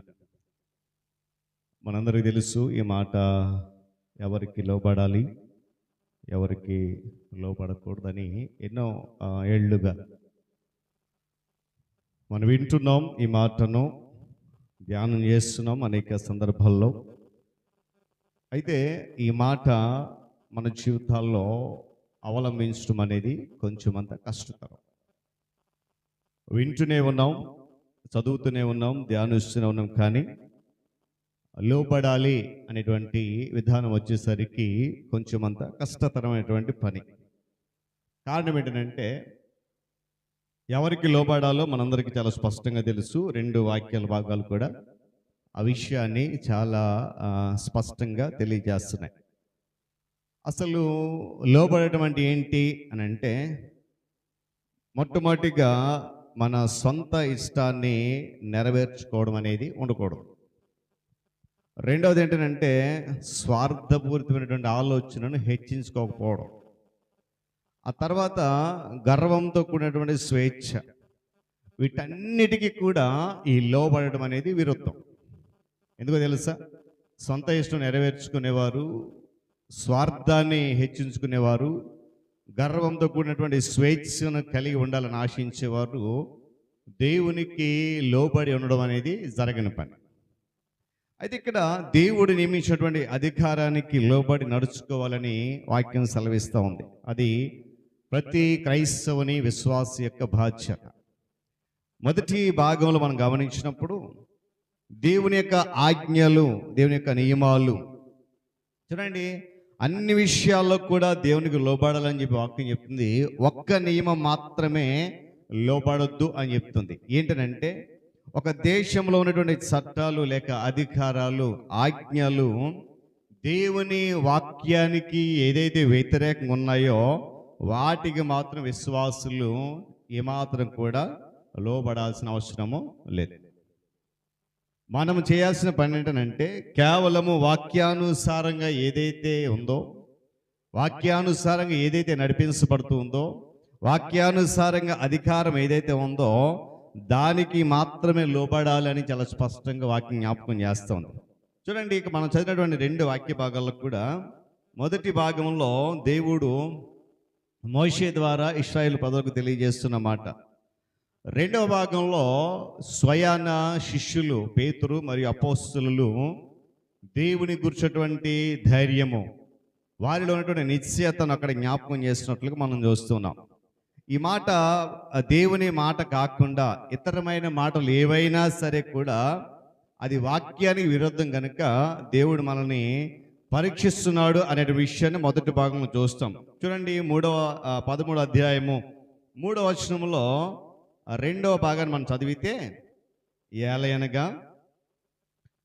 Speaker 2: మనందరికీ తెలుసు ఈ మాట, ఎవరికి లోబడాలి, ఎవరికి లోబడకూడదని ఎన్నో ఏళ్లుగా మనం వింటున్నాం. ఈ మాటను ధ్యానం చేస్తున్నాం అనేక సందర్భాల్లో. అయితే ఈ మాట మన జీవితాల్లో అవలంబించడం అనేది కొంచెం అంత కష్టతరం. వింటూనే ఉన్నాం, చదువుతూనే ఉన్నాం, ధ్యానిస్తూనే ఉన్నాం, కానీ లోబడాలి అనేటువంటి విధానం వచ్చేసరికి కొంచెం అంత కష్టతరమైనటువంటి పని. కారణం ఏంటంటే ఎవరికి లోబడాలో మనందరికీ చాలా స్పష్టంగా తెలుసు. 2 వాక్యాల భాగాలు కూడా ఆ విషయాన్ని చాలా స్పష్టంగా తెలియజేస్తున్నాయి. అసలు లోబడటం అంటే ఏంటి అని అంటే, మొట్టమొదటిగా మన సొంత ఇష్టాన్ని నెరవేర్చుకోవడం అనేది ఉండకూడదు. రెండవది ఏంటంటే స్వార్థపూరితమైనటువంటి ఆలోచనను హెచ్చించుకోకపోవడం. ఆ తర్వాత గర్వంతో కూడినటువంటి స్వేచ్ఛ. వీటన్నిటికీ కూడా ఈ లోబడటం అనేది విరుద్ధం. ఎందుకో తెలుసా? సొంత ఇష్టం నెరవేర్చుకునేవారు, స్వార్థాన్ని హెచ్చించుకునేవారు, గర్వంతో కూడినటువంటి స్వేచ్ఛను కలిగి ఉండాలని ఆశించేవారు దేవునికి లోబడి ఉండడం అనేది జరగని పని. అయితే ఇక్కడ దేవుడు నియమించినటువంటి అధికారానికి లోబడి నడుచుకోవాలని వాక్యం సెలవిస్తూ ఉంది. అది ప్రతి క్రైస్తవుని విశ్వాస యొక్క బాధ్యత. మొదటి భాగంలో మనం గమనించినప్పుడు దేవుని యొక్క ఆజ్ఞలు, దేవుని యొక్క నియమాలు చూడండి. అన్ని విషయాల్లో కూడా దేవునికి లోబడాలని చెప్పి వాక్యం చెప్తుంది. ఒక్క నియమం మాత్రమే లోబడొద్దు అని చెప్తుంది. ఏంటనంటే, ఒక దేశంలో ఉన్నటువంటి చట్టాలు లేక అధికారాలు, ఆజ్ఞలు దేవుని వాక్యానికి ఏదైతే వ్యతిరేకంగా ఉన్నాయో వాటికి మాత్రం విశ్వాసులు ఏమాత్రం కూడా లోబడాల్సిన అవసరము లేదు. మనం చేయాల్సిన పని ఏంటంటే, కేవలము వాక్యానుసారంగా ఏదైతే ఉందో, వాక్యానుసారంగా ఏదైతే నడిపించబడుతూ ఉందో, వాక్యానుసారంగా అధికారం ఏదైతే ఉందో దానికి మాత్రమే లోబడాలని చాలా స్పష్టంగా వాక్యం జ్ఞాపకం చేస్తూ ఉంది. చూడండి, ఇక మనం చదివినటువంటి 2 వాక్య భాగాల్లో కూడా మొదటి భాగంలో దేవుడు మోషే ద్వారా ఇశ్రాయేలు ప్రజలకు తెలియజేస్తున్న మాట, రెండవ భాగంలో స్వయాన శిష్యులు పేతురు మరియు అపోస్తలులు దేవుని గురించినటువంటి ధైర్యము, వారిలో ఉన్నటువంటి నిశ్చయతను అక్కడ జ్ఞాపకం చేస్తున్నట్లుగా మనం చూస్తున్నాం. ఈ మాట దేవుని మాట కాకుండా ఇతరమైన మాటలు ఏవైనా సరే కూడా అది వాక్యానికి విరుద్ధం కనుక దేవుడు మనల్ని పరీక్షిస్తున్నాడు అనే విషయాన్ని మొదటి భాగంలో చూస్తాం. చూడండి, 13వ అధ్యాయము 3వ వచనంలో 2వ భాగాన్ని మనం చదివితే, ఏలయనగా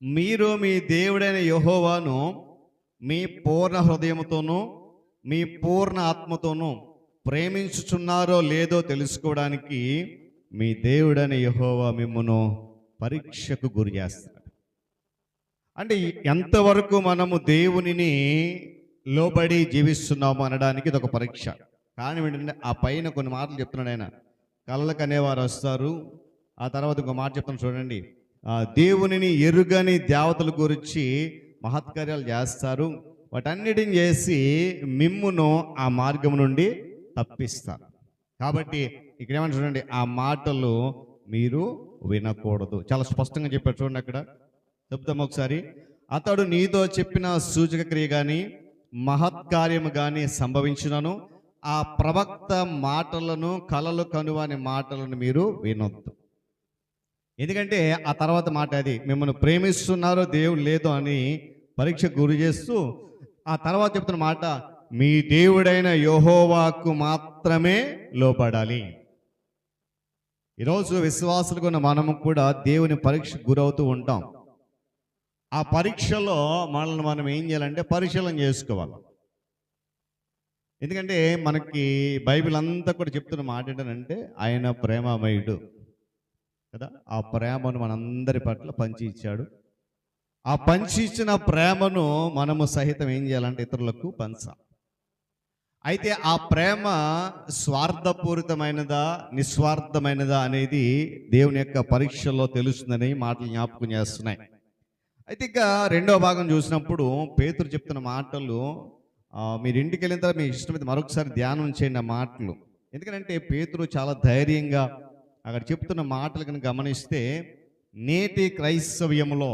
Speaker 2: మీరు మీ దేవుడైన యెహోవాను మీ పూర్ణ హృదయముతోనూ మీ పూర్ణ ఆత్మతోనూ ప్రేమించుచున్నారో లేదో తెలుసుకోవడానికి మీ దేవుడైన యెహోవా మిమ్మును పరీక్షకు గురి చేస్తాడు. అంటే ఎంతవరకు మనము దేవునిని లోబడి జీవిస్తున్నాము అనడానికి ఇది ఒక పరీక్ష. కారణం ఏంటంటే, ఆ పైన కొన్ని మాటలు చెప్తున్నాడు ఆయన. కళ్ళకు అనేవారు వస్తారు. ఆ తర్వాత ఇంకో మాట చెప్తాను చూడండి, దేవునిని ఎరుగని దేవతల గురించి మహత్కార్యాలు చేస్తారు, వాటన్నిటిని చేసి మిమ్మును ఆ మార్గం నుండి తప్పిస్తారు. కాబట్టి ఇక్కడ ఏమని చూడండి, ఆ మాటలు మీరు వినకూడదు. చాలా స్పష్టంగా చెప్పారు చూడండి. అక్కడ చెప్తాం ఒకసారి. అతడు నీతో చెప్పిన సూచక క్రియ కానీ మహత్కార్యము కానీ సంభవించినను ఆ ప్రవక్త మాటలను, కలలు కనువాని మాటలను మీరు వినొద్దు. ఎందుకంటే ఆ తర్వాత మాట అది, మిమ్మల్ని ప్రేమిస్తున్నారో దేవుడు లేదో అని పరీక్షకు గురి చేస్తూ ఆ తర్వాత చెప్తున్న మాట, మీ దేవుడైన యెహోవాకు మాత్రమే లోబడాలి. ఈరోజు విశ్వాసులుగా ఉన్న మనము కూడా దేవుని పరీక్షకు గురవుతూ ఉంటాం. ఆ పరీక్షలో మనల్ని మనం ఏం చేయాలంటే పరిశీలన చేసుకోవాలి. ఎందుకంటే మనకి బైబిల్ అంతా కూడా చెప్తున్న మాట ఏంటంటే ఆయన ప్రేమమయుడు కదా. ఆ ప్రేమను మనందరి పట్ల పంచి ఇచ్చాడు. ఆ పంచి ఇచ్చిన ప్రేమను మనము సహితం ఏం చేయాలంటే ఇతరులకు పంచాలి. అయితే ఆ ప్రేమ స్వార్థపూరితమైనదా నిస్వార్థమైనదా అనేది దేవుని యొక్క పరీక్షలో తెలుస్తుందని మాటలు జ్ఞాపకం చేస్తున్నాయి. అయితే ఇక రెండవ భాగం చూసినప్పుడు పేతురు చెప్తున్న మాటలు మీరు ఇంటికి వెళ్ళిన తర్వాత మీ ఇష్టమైతే మరొకసారి ధ్యానం చేయండి ఆ మాటలు. ఎందుకంటే పేతురు చాలా ధైర్యంగా అక్కడ చెప్తున్న మాటలు కనుక గమనిస్తే నేటి క్రైస్తవ్యంలో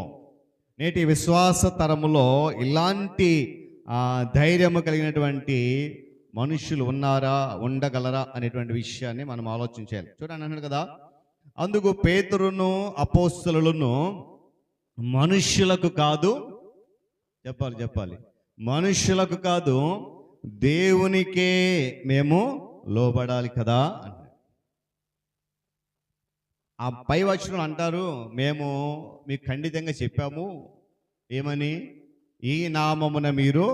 Speaker 2: నేటి విశ్వాస తరములో ఇలాంటి ధైర్యము కలిగినటువంటి మనుషులు ఉన్నారా ఉండగలరా అనేటువంటి విషయాన్ని మనం ఆలోచించాలి. చూడండి అన్నాడు కదా, అందుకు పేతురును అపోస్తలులను మనుష్యులకు కాదు, చెప్పాలి మనుష్యులకు కాదు దేవునికే మేము లోబడాలి కదా అన్నాడు. ఆ పై వచనం అంటారు, మేము మీకు ఖండితంగా చెప్పాము ఏమని, ఈ నామమున మీరు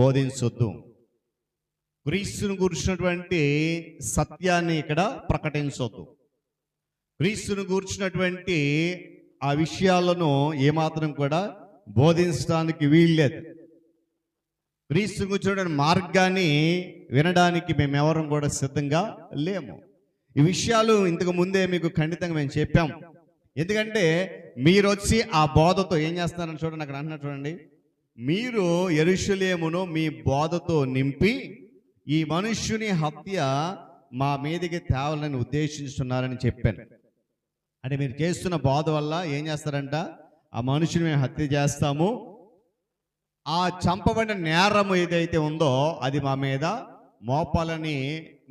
Speaker 2: బోధించొద్దు. క్రీస్తును కూర్చున్నటువంటి సత్యాన్ని ఇక్కడ ప్రకటించొద్దు. క్రీస్తును కూర్చున్నటువంటి ఆ విషయాలను ఏమాత్రం కూడా బోధించడానికి వీల్లేదు. క్రీస్తును కూర్చున్నటువంటి మార్గాన్ని వినడానికి మేమెవరం కూడా సిద్ధంగా లేము. ఈ విషయాలు ఇంతకు ముందే మీకు ఖండితంగా మేము చెప్పాం. ఎందుకంటే మీరు వచ్చి ఆ బోధతో ఏం చేస్తున్నారని చూడండి, అక్కడ అంటున్నారు చూడండి, మీరు యెరూషలేమును మీ బోధతో నింపి ఈ మనుష్యుని హత్య మా మీదకి తేవాలని ఉద్దేశిస్తున్నారని చెప్పాను. అంటే మీరు చేస్తున్న బోధ వల్ల ఏం చేస్తారంట, ఆ మనుషుని మేము హత్య చేస్తాము, ఆ చంపబడిన నేరం ఏదైతే ఉందో అది మా మీద మోపాలని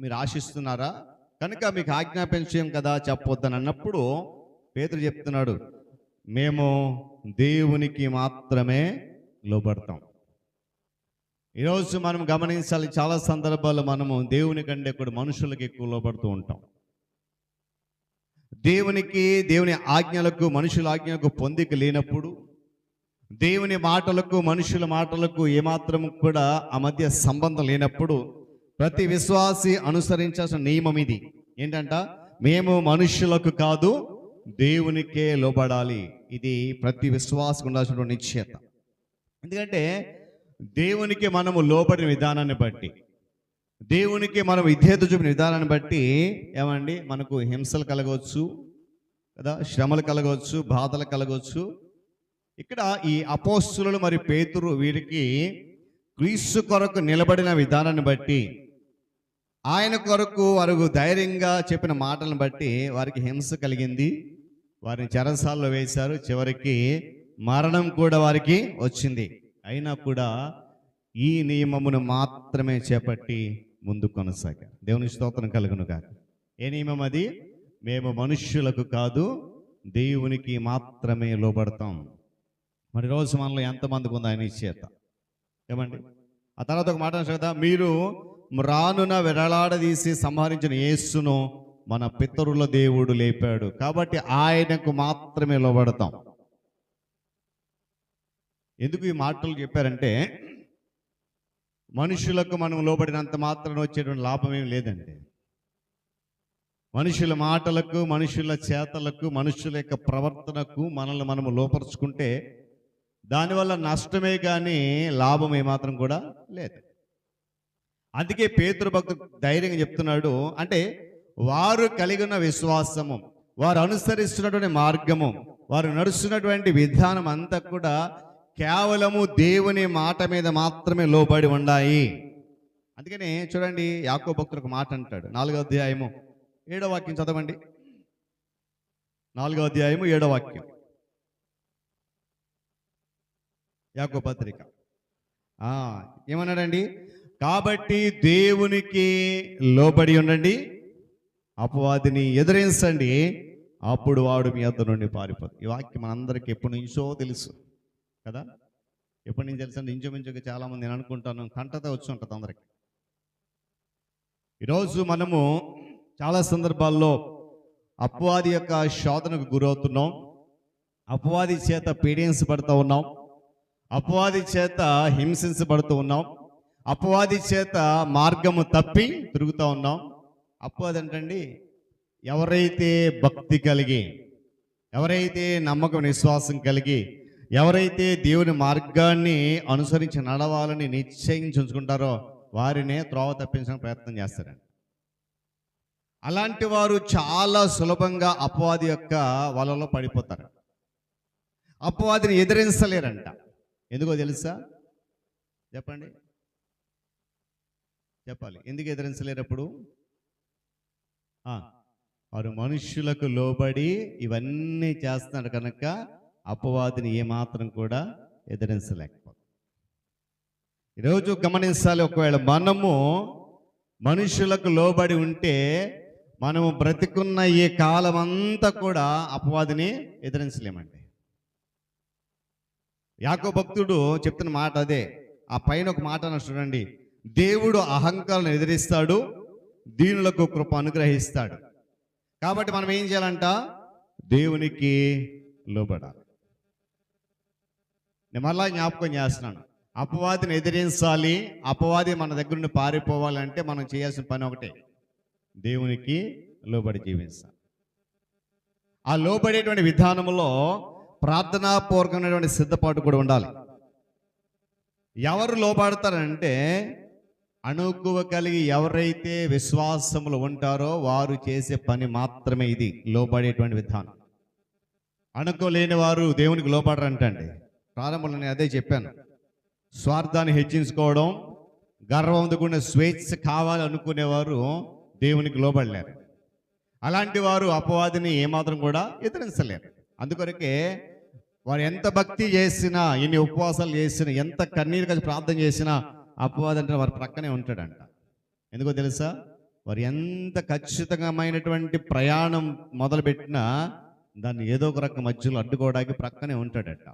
Speaker 2: మీరు ఆశిస్తున్నారా, కనుక మీకు ఆజ్ఞాపించాం కదా చెప్పొద్దని అన్నప్పుడు పేతురు చెప్తున్నాడు, మేము దేవునికి మాత్రమే లోబడతాం. ఈరోజు మనం గమనించాలి, చాలా సందర్భాల్లో మనము దేవుని కంటే కూడా మనుషులకు ఎక్కువ లోబడుతూ ఉంటాం. దేవుని ఆజ్ఞలకు మనుషుల ఆజ్ఞలకు పొందిక లేనప్పుడు, దేవుని మాటలకు మనుషుల మాటలకు ఏమాత్రం కూడా ఆ మధ్య సంబంధం లేనప్పుడు ప్రతి విశ్వాసి అనుసరించాల్సిన నియమం ఇది ఏంటంట, మేము మనుషులకు కాదు దేవునికే లోబడాలి. ఇది ప్రతి విశ్వాసం ఉండాల్సినటువంటి నిశ్చయత. ఎందుకంటే దేవునికి మనము లోబడిన విధానాన్ని బట్టి, దేవునికి మనం విధేయత చూపిన విధానాన్ని బట్టి ఏమండి మనకు హింసలు కలగవచ్చు కదా, శ్రమలు కలగవచ్చు, బాధలు కలగవచ్చు. ఇక్కడ ఈ అపోస్తులు మరి పేతురు వీరికి క్రీస్తు కొరకు నిలబడిన విధానాన్ని బట్టి, ఆయన కొరకు వారు ధైర్యంగా చెప్పిన మాటలను బట్టి వారికి హింస కలిగింది, వారిని చెరసాల్లో వేశారు, చివరికి మరణం కూడా వారికి వచ్చింది. అయినా కూడా ఈ నియమమును మాత్రమే చేపట్టి ముందు కొనసాగారు. దేవుని స్తోత్రం కలుగును కాక. ఏ నియమం అది? మేము మనుష్యులకు కాదు దేవునికి మాత్రమే లోబడతాం. మరి రోజు మనలో ఎంతమందికి ఉంది ఆయన చేత ఏమండి? ఆ తర్వాత ఒక మాట కదా, మీరు రానున విరలాడదీసి సంహరించిన యేసును మన పితరుల దేవుడు లేపాడు కాబట్టి ఆయనకు మాత్రమే లోబడతాం. ఎందుకు ఈ మాటలు చెప్పారంటే, మనుషులకు మనం లోబడినంత మాత్రం వచ్చేటువంటి లాభం ఏం లేదండి. మనుషుల మాటలకు, మనుషుల చేతలకు, మనుషుల యొక్క ప్రవర్తనకు మనల్ని మనము లోపరుచుకుంటే దానివల్ల నష్టమే కానీ లాభం ఏమాత్రం కూడా లేదు. అందుకే పేతురు భక్తుడు ధైర్యంగా చెప్తున్నాడు, అంటే వారు కలిగిన విశ్వాసము, వారు అనుసరిస్తున్నటువంటి మార్గము, వారు నడుస్తున్నటువంటి విధానం అంతా కూడా కేవలము దేవుని మాట మీద మాత్రమే లోబడి ఉన్నాయి. అందుకని చూడండి, యాకోబు భక్తుడు ఒక మాట అంటాడు, 4వ అధ్యాయము 7వ వాక్యం చదవండి. 4వ అధ్యాయము 7వ వాక్యం, యాకోబు పత్రిక. ఏమన్నాడండి? కాబట్టి దేవునికి లోబడి ఉండండి, అపవాదిని ఎదిరించండి, అప్పుడు వాడు మీ వద్ద నుండి పారిపోదు. ఈ వాక్యం మనందరికీ ఎప్పటి నుంచో తెలుసు కదా. ఎప్పటి నుంచి తెలుసండి? ఇంచుమించుగా చాలామంది నేను అనుకుంటాను కంటతో వచ్చి ఉంటుంది అందరికి. ఈరోజు మనము చాలా సందర్భాల్లో అపవాది యొక్క శోధనకు గురవుతున్నాం, అపవాది చేత పీడించబడుతూ ఉన్నాం, అపవాది చేత హింసించబడుతూ ఉన్నాం, అపవాది చేత మార్గము తప్పి తిరుగుతూ ఉన్నాం. అపవాది ఏంటండి? ఎవరైతే భక్తి కలిగి, ఎవరైతే నమ్మకం విశ్వాసం కలిగి, ఎవరైతే దేవుని మార్గాన్ని అనుసరించి నడవాలని నిశ్చయించి ఉంచుకుంటారో వారినే త్రోవ తప్పించడానికి ప్రయత్నం చేస్తారండి. అలాంటి వారు చాలా సులభంగా అపవాది యొక్క వలలో పడిపోతారు. అపవాదిని ఎదిరించలేరంట. ఎందుకో తెలుసా? చెప్పండి, చెప్పాలి. ఎందుకు ఎదిరించలేరు? అప్పుడు వారు మనుష్యులకు లోబడి ఇవన్నీ చేస్తున్నారు కనుక అపవాదిని ఏమాత్రం కూడా ఎదిరించలేకపోతారు. ఈరోజు గమనించాలి, ఒకవేళ మనము మనుషులకు లోబడి ఉంటే మనము బ్రతికున్న ఈ కాలం అంతా కూడా అపవాదిని ఎదిరించలేమండి. యాకోబు భక్తుడు చెప్తున్న మాట అదే. ఆ పైన ఒక మాట అన్న చూడండి, దేవుడు అహంకారాలను ఎదిరిస్తాడు, దీనులకు కృప అనుగ్రహిస్తాడు. కాబట్టి మనం ఏం చేయాలంట? దేవునికి లోబడాలి. నేను మళ్ళా జ్ఞాపకం చేస్తున్నాను, అపవాదిని ఎదిరించాలి, అపవాది మన దగ్గర నుండి పారిపోవాలంటే మనం చేయాల్సిన పని ఒకటే, దేవునికి లోబడి జీవించాలి. ఆ లోబడేటువంటి విధానంలో ప్రార్థనాపూర్వకమైనటువంటి సిద్ధపాటు కూడా ఉండాలి. ఎవరు లోబడతారంటే అణుకువ కలిగి ఎవరైతే విశ్వాసములు ఉంటారో వారు చేసే పని మాత్రమే ఇది, లోబడేటువంటి విధానం. అణుకోలేని వారు దేవునికి లోబడరంటండి. ప్రారంభంలో నేను అదే చెప్పాను. స్వార్థాన్ని హెచ్చించుకోవడం, గర్వంతో కూడిన స్వేచ్ఛ కావాలి అనుకునేవారు దేవునికి లోబడలేరు. అలాంటి వారు అపవాదిని ఏమాత్రం కూడా ఎదిరించలేరు. అందుకొరకే వారు ఎంత భక్తి చేసినా, ఎన్ని ఉపవాసాలు చేసినా, ఎంత కన్నీరు కలిసి ప్రార్థన చేసినా అపవాది అంటే వారి ప్రక్కనే ఉంటాడంట. ఎందుకో తెలుసా? వారు ఎంత ఖచ్చితమైనటువంటి ప్రయాణం మొదలుపెట్టినా దాన్ని ఏదో ఒక రకం మధ్యలో అడ్డుకోవడానికి ప్రక్కనే ఉంటాడట.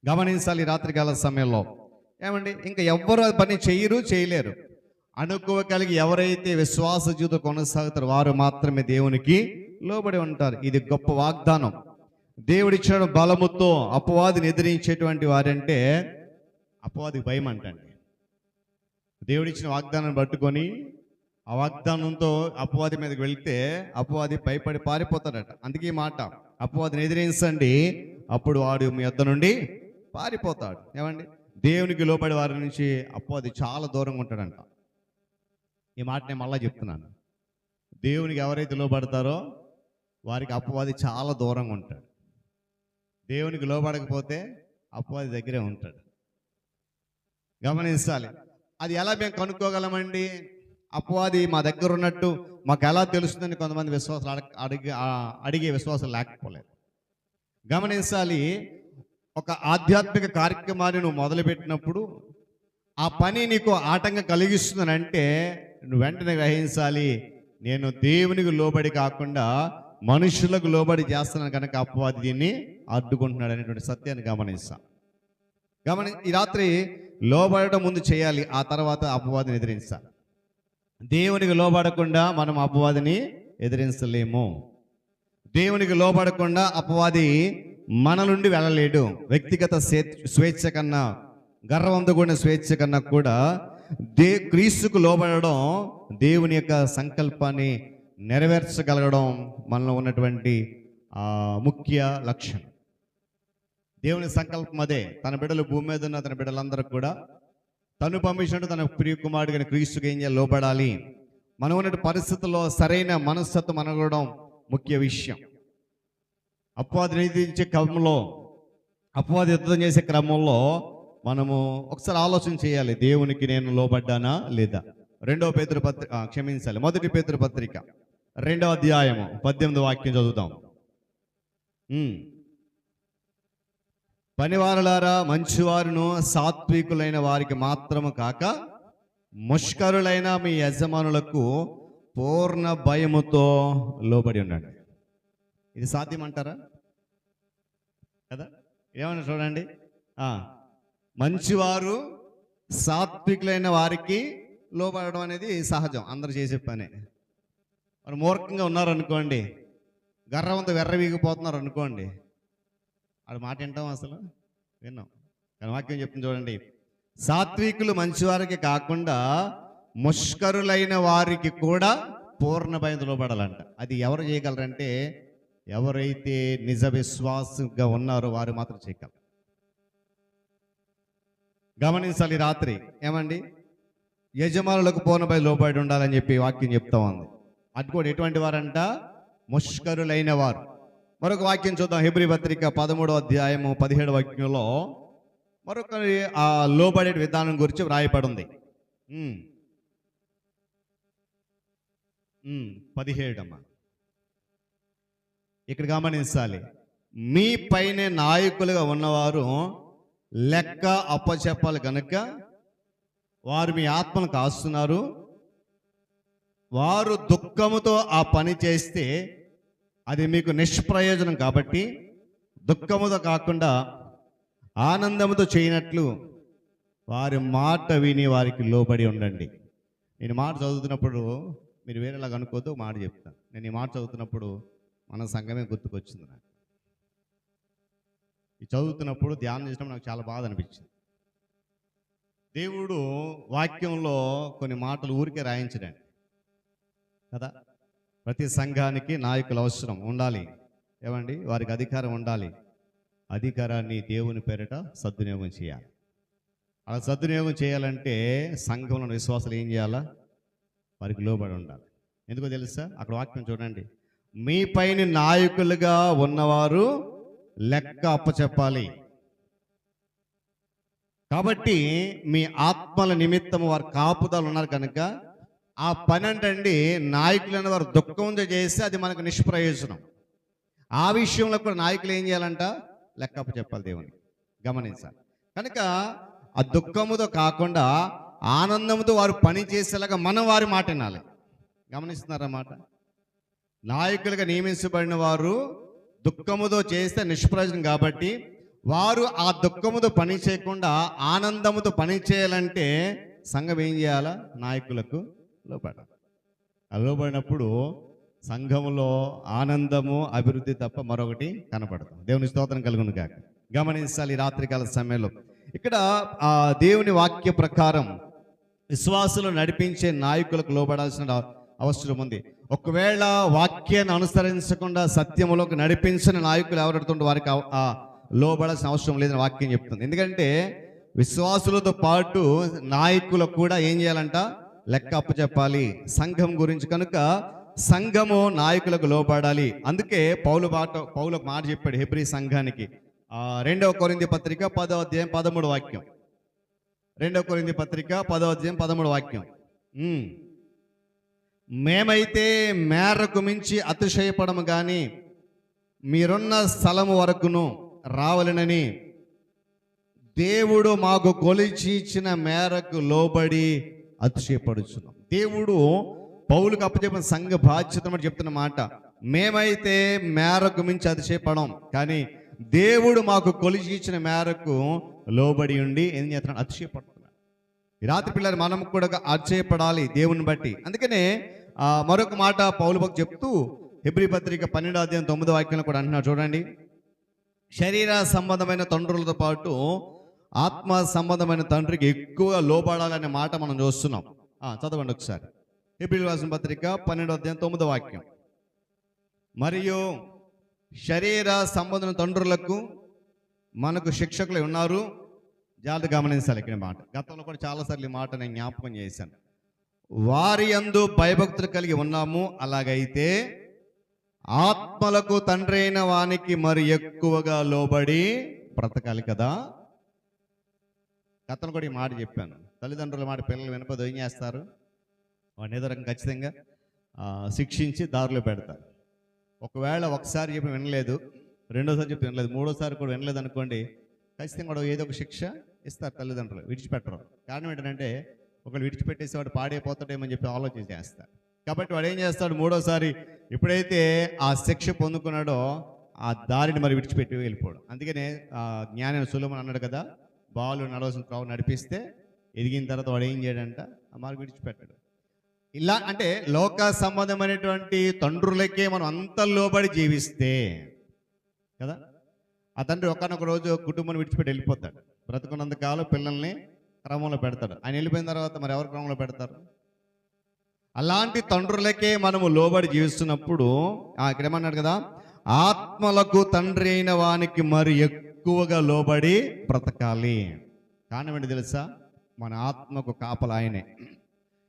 Speaker 2: గమనించాలి. రాత్రికాల సమయంలో ఏమండి, ఇంకా ఎవ్వరు పని చేయలేరు. అనుకువ కలిగి ఎవరైతే విశ్వాస జీవితం కొనసాగుతారో వారు మాత్రమే దేవునికి లోబడి ఉంటారు. ఇది గొప్ప వాగ్దానం. దేవుడిచ్చిన బలముతో అపవాదిని ఎదిరించేటువంటి వారంటే అపవాదికి భయం అంటండి. దేవుడిచ్చిన వాగ్దానాన్ని పట్టుకొని ఆ వాగ్దానంతో అపవాది మీదకి వెళ్తే అపవాది భయపడి పారిపోతాడట. అందుకే ఈ మాట, అపవాదిని ఎదిరించండి, అప్పుడు వాడు మీ యొద్ద నుండి పారిపోతాడు. ఏమండి, దేవునికి లోబడి వారి నుంచి అపవాది చాలా దూరంగా ఉంటాడంట. ఈ మాట నేను మళ్ళా చెప్తున్నాను. దేవునికి ఎవరైతే లోబడతారో వారికి అపవాది చాలా దూరంగా ఉంటాడు. దేవునికి లోబడకపోతే అపవాది దగ్గరే ఉంటాడు. గమనించాలి. అది ఎలా మేము కనుక్కోగలమండి? అపవాది మా దగ్గర ఉన్నట్టు మాకు ఎలా తెలుస్తుందని కొంతమంది విశ్వాసాలు అడిగే విశ్వాసాలు లేకపోలేదు. గమనించాలి. ఒక ఆధ్యాత్మిక కార్యక్రమాన్ని నువ్వు మొదలుపెట్టినప్పుడు ఆ పని నీకు ఆటంకం కలిగిస్తుందనంటే నువ్వు వెంటనే గ్రహించాలి, నేను దేవునికి లోబడి కాకుండా మనుషులకు లోబడి చేస్తున్నాను కనుక అపవాది దీన్ని అడ్డుకుంటున్నాడు అనేటువంటి సత్యాన్ని గమనిస్తాం. ఈ రాత్రి లోబడటం ముందు చేయాలి, ఆ తర్వాత అపవాదిని ఎదిరించాలి. దేవునికి లోబడకుండా మనం అపవాదిని ఎదిరించలేము. దేవునికి లోబడకుండా అపవాది మన నుండి వెళ్ళలేడు. వ్యక్తిగత స్వేచ్ఛ కన్నా, గర్వంతో కూడిన స్వేచ్ఛ కన్నా కూడా క్రీస్తుకు లోబడడం, దేవుని యొక్క సంకల్పాన్ని నెరవేర్చగలగడం మనలో ఉన్నటువంటి ముఖ్య లక్ష్యం. దేవుని సంకల్పం అదే. తన బిడ్డలు భూమి మీద ఉన్న తన బిడ్డలందరూ కూడా తను పంపించినట్టు తన ప్రియ కుమారుడిని క్రీస్తుకి ఏం చేయాలి? లోబడాలి. మనం ఉన్న పరిస్థితుల్లో సరైన మనస్తత్వం అనగడం ముఖ్య విషయం. అపవాదిని ఎదిరించే క్రమంలో, అపవాది యుద్ధం చేసే క్రమంలో మనము ఒకసారి ఆలోచన చేయాలి, దేవునికి నేను లోబడ్డానా లేదా. 1 పేతురు పత్రిక 2వ అధ్యాయము 18వ వాక్యం చదువుతాం. పనివారులారా, మంచివారును సాత్వికులైన వారికి మాత్రము కాక ముష్కరులైన మీ యజమానులకు పూర్ణ భయముతో లోబడి ఉండండి. ఇది సాధ్యమంటారా? కదా, ఏమన్నా చూడండి. మంచివారు సాత్వికులైన వారికి లోబడడం అనేది సహజం, అందరు చేసే పనే. మరి మూర్ఖంగా ఉన్నారనుకోండి, గర్వంతో వెర్రవీగిపోతున్నారు అనుకోండి, ఆడ మాట వింటాం అసలు విన్నాం. కానీ వాక్యం చెప్తుంది చూడండి, సాత్వికులు మంచివారికి కాకుండా ముష్కరులైన వారికి కూడా పూర్ణ భయం లోబడాలంట. అది ఎవరు చేయగలరంటే ఎవరైతే నిజ విశ్వాసంగా ఉన్నారో వారు మాత్రం చేయగలరు. గమనించాలి, రాత్రి ఏమండి యజమానులకు పూర్ణ భయం లోబడి ఉండాలని చెప్పి వాక్యం చెప్తా ఉంది. అది కూడా ఎటువంటి వారంట? ముష్కరులైన వారు. మరొక వాక్యం చూద్దాం, హెబ్రీ పత్రిక 13వ అధ్యాయము 17వ వాక్యంలో మరొక ఆ లోబడే విధానం గురించి వ్రాయబడి ఉంది. 17 అమ్మా. ఇక్కడ గమనించాలి, మీ పైన నాయకులుగా ఉన్నవారు లెక్క అప్పచెప్పాలి కనుక వారు మీ ఆత్మను కాస్తున్నారు. వారు దుఃఖముతో ఆ పని చేస్తే అది మీకు నిష్ప్రయోజనం కాబట్టి దుఃఖముతో కాకుండా ఆనందముతో చేయనట్లు వారి మాట విని వారికి లోబడి ఉండండి. నేను మాట చదువుతున్నప్పుడు మీరు వేరేలాగా అనుకోవద్దు, మాట చెప్తాను. నేను ఈ మాట చదువుతున్నప్పుడు మన సంఘమే గుర్తుకొచ్చింది. నాకు ఈ చదువుతున్నప్పుడు ధ్యానం చేసినప్పుడు నాకు చాలా బాధ అనిపించింది. దేవుడు వాక్యంలో కొన్ని మాటలు ఊరికే రాయించడండి కదా. ప్రతి సంఘానికి నాయకులు అవసరం ఉండాలి, ఏమండి వారికి అధికారం ఉండాలి. అధికారాన్ని దేవుని పేరిట సద్వినియోగం చేయాలి. అలా సద్వినియోగం చేయాలంటే సంఘంలో విశ్వాసాలు ఏం చేయాలా? వారికి లోబడి ఉండాలి. ఎందుకో తెలుసా? అక్కడ వాక్యం చూడండి, మీ పైన నాయకులుగా ఉన్నవారు లెక్క అప్పచెప్పాలి. కాబట్టి మీ ఆత్మల నిమిత్తం వారు కాపుదలు ఉన్నారు కనుక ఆ పని అంటే నాయకులైన వారు దుఃఖంతో చేస్తే అది మనకు నిష్ప్రయోజనం. ఆ విషయంలో కూడా నాయకులు ఏం చేయాలంట? లెక్క అప్పచెప్పాలి దేవుని. గమనించాలి కనుక ఆ దుఃఖముతో కాకుండా ఆనందంతో వారు పని చేసేలాగా మనం వారి మాట వినాలి. గమనిస్తున్నారన్నమాట. నాయకులుగా నియమించబడిన వారు దుఃఖముతో చేస్తే నిష్ప్రయోజనం కాబట్టి వారు ఆ దుఃఖముతో పని చేయకుండా ఆనందముతో పని చేయాలంటే సంఘం ఏం చేయాలా? నాయకులకు లోబడాలి. ఆ లోబడినప్పుడు సంఘంలో ఆనందము అభివృద్ధి తప్ప మరొకటి కనపడదు. దేవుని స్తోత్రం కలుగును గాక. గమనించాలి, రాత్రికాల సమయంలో ఇక్కడ ఆ దేవుని వాక్య ప్రకారం విశ్వాసులు నడిపించే నాయకులకు లోబడాల్సిన అవసరం ఉంది. ఒకవేళ వాక్యాన్ని అనుసరించకుండా సత్యములోకి నడిపించిన నాయకులు ఎవరుతుంటే వారికి లోబడాల్సిన అవసరం లేదని వాక్యం చెప్తుంది. ఎందుకంటే విశ్వాసులతో పాటు నాయకులకు కూడా ఏం చేయాలంట? లెక్క అప్పచెప్పాలి సంఘం గురించి. కనుక సంఘము నాయకులకు లోబడాలి. అందుకే పౌలు ఒక మాట చెప్పాడు హెబ్రీ సంఘానికి. 2వ కొరింథీ పత్రిక 10వ అధ్యాయం 13వ వాక్యం. 2వ కొరింథీ పత్రిక 10వ అధ్యాయం 13వ వాక్యం. మేమైతే మేరకు మించి అతిశయపడము కానీ మీరున్న స్థలము వరకును రావాలనని దేవుడు మాకు కొలిచి ఇచ్చిన మేరకు లోబడి అతిశయపడుచున్నాం. దేవుడు పౌలుకు అప్పచెప్పిన సంఘ బాధ్యత చెప్తున్న మాట, మేమైతే మేరకు మించి అతిశయపడం కానీ దేవుడు మాకు కొలిచి ఇచ్చిన మేరకు లోబడి ఉండి ఏం చేస్తున్నాడు? అతిశయపడుతున్నాడు. ఈ రాత్రి పిల్లలు మనం కూడా అతిశయపడాలి దేవుని బట్టి. అందుకనే మరొక మాట పౌలు భక్తుడు చెప్తూ హెబ్రీ పత్రిక 12వ అధ్యాయం 9వ వాక్యంలో కూడా అంటున్నాడు చూడండి, శరీర సంబంధమైన తండ్రులతో పాటు ఆత్మ సంబంధమైన తండ్రికి ఎక్కువ లోబడాలనే మాట మనం చూస్తున్నాం. చదవండి ఒకసారి. హెబ్రీయులకు రాసిన పత్రిక 12వ అధ్యాయం 9వ వాక్యం. మరియు శరీర సంబంధమైన తండ్రులకు మనకు శిక్షకులు ఉన్నారు. జాగ్రత్త గమనించాలి ఇక్కడ మాట. గతంలో కూడా చాలాసార్లు ఈ మాట నేను జ్ఞాపకం చేశాను. వారి యందు భయభక్తులు కలిగి ఉన్నాము, అలాగైతే ఆత్మలకు తండ్రి అయిన వానికి మరి ఎక్కువగా లోబడి బ్రతకాలి కదా. గతంలో కూడా ఈ మాట చెప్పాను. తల్లిదండ్రుల మాట పిల్లలు వినపదు ఏం చేస్తారు? వాడిని ఏదో రకం ఖచ్చితంగా శిక్షించి దారిలో పెడతారు. ఒకవేళ ఒకసారి చెప్పి వినలేదు, రెండోసారి చెప్పి వినలేదు, మూడోసారి కూడా వినలేదు అనుకోండి, ఖచ్చితంగా కూడా ఏదో ఒక శిక్ష ఇస్తారు తల్లిదండ్రులు, విడిచిపెట్టరు. కారణం ఏంటంటే ఒకళ్ళు విడిచిపెట్టేసి వాడు పాడైపోతాడేమని చెప్పి ఆలోచన చేస్తారు. కాబట్టి వాడు ఏం చేస్తాడు? మూడోసారి ఎప్పుడైతే ఆ శిక్ష పొందుకున్నాడో ఆ దారిని మరి విడిచిపెట్టి వెళ్ళిపోవడం. అందుకనే జ్ఞాని సొలొమోను అన్నాడు కదా, బాలు నడవలసిన త్రోవ నడిపిస్తే ఎదిగిన తర్వాత వాడు ఏం చేయడంట, ఆ మార్గం విడిచిపెట్టాడు. ఇలా అంటే లోక సంబంధమైనటువంటి తండ్రులకే మనం అంత లోబడి జీవిస్తే కదా, ఆ తండ్రి ఒకనొక రోజు కుటుంబాన్ని విడిచిపెట్టి వెళ్ళిపోతాడు. బ్రతుకున్నంత కాలం పిల్లల్ని క్రమంలో పెడతాడు. ఆయన వెళ్ళిపోయిన తర్వాత మరి ఎవరు క్రమంలో పెడతారు? అలాంటి తండ్రులకే మనము లోబడి జీవిస్తున్నప్పుడు ఇక్కడ ఏమన్నాడు కదా, ఆత్మలకు తండ్రి అయిన వానికి మరి ఎక్కువగా లోబడి బ్రతకాలి. కారణం ఏంటి తెలుసా? మన ఆత్మకు కాపల ఆయనే.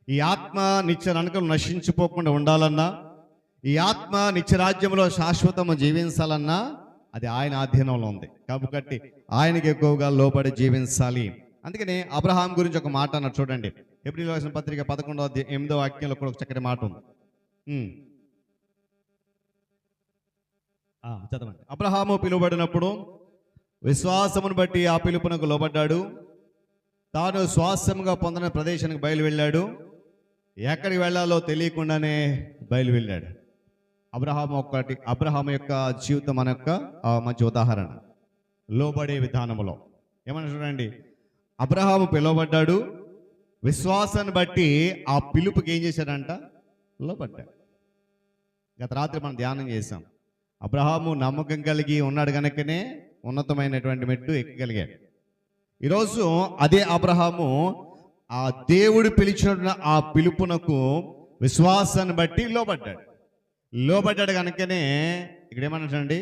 Speaker 2: ఈ ఆత్మ నిత్య నరకం నశించిపోకుండా ఉండాలన్నా, ఈ ఆత్మ నిత్యరాజ్యంలో శాశ్వతము జీవించాలన్నా అది ఆయన ఆధీనంలో ఉంది. కాబట్టి ఆయనకి ఎక్కువగా లోబడి జీవించాలి. అందుకని అబ్రహాం గురించి ఒక మాట అన్నారు చూడండి. హెబ్రీయులకు రాసిన పత్రిక 11:8 వాక్యంలో కూడా ఒక చక్కటి మాట ఉంది. చదవండి. అబ్రహాము పిలువబడినప్పుడు విశ్వాసమును బట్టి ఆ పిలుపునకు లోబడ్డాడు. తాను స్వాస్థ్యముగా పొందిన ప్రదేశానికి బయలు వెళ్ళాడు. ఎక్కడికి వెళ్ళాలో తెలియకుండానే బయలు వెళ్ళాడు. అబ్రహాము యొక్క జీవితం మన యొక్క మంచి ఉదాహరణ లోబడే విధానంలో. ఏమన్నా చూడండి, అబ్రహాము పిలువబడ్డాడు, విశ్వాసాన్ని బట్టి ఆ పిలుపుకి ఏం చేశాడంట, లోబడ్డాడు. గత రాత్రి మనం ధ్యానం చేశాం. అబ్రహాము నమ్మకం కలిగి ఉన్నాడు కనుకనే ఉన్నతమైనటువంటి మెట్టు ఎక్కగలిగాడు. ఈరోజు అదే అబ్రహాము ఆ దేవుడు పిలిచిన ఆ పిలుపునకు విశ్వాసాన్ని బట్టి లోబడ్డాడు కనుకనే ఇక్కడ ఏమన్నాడండి,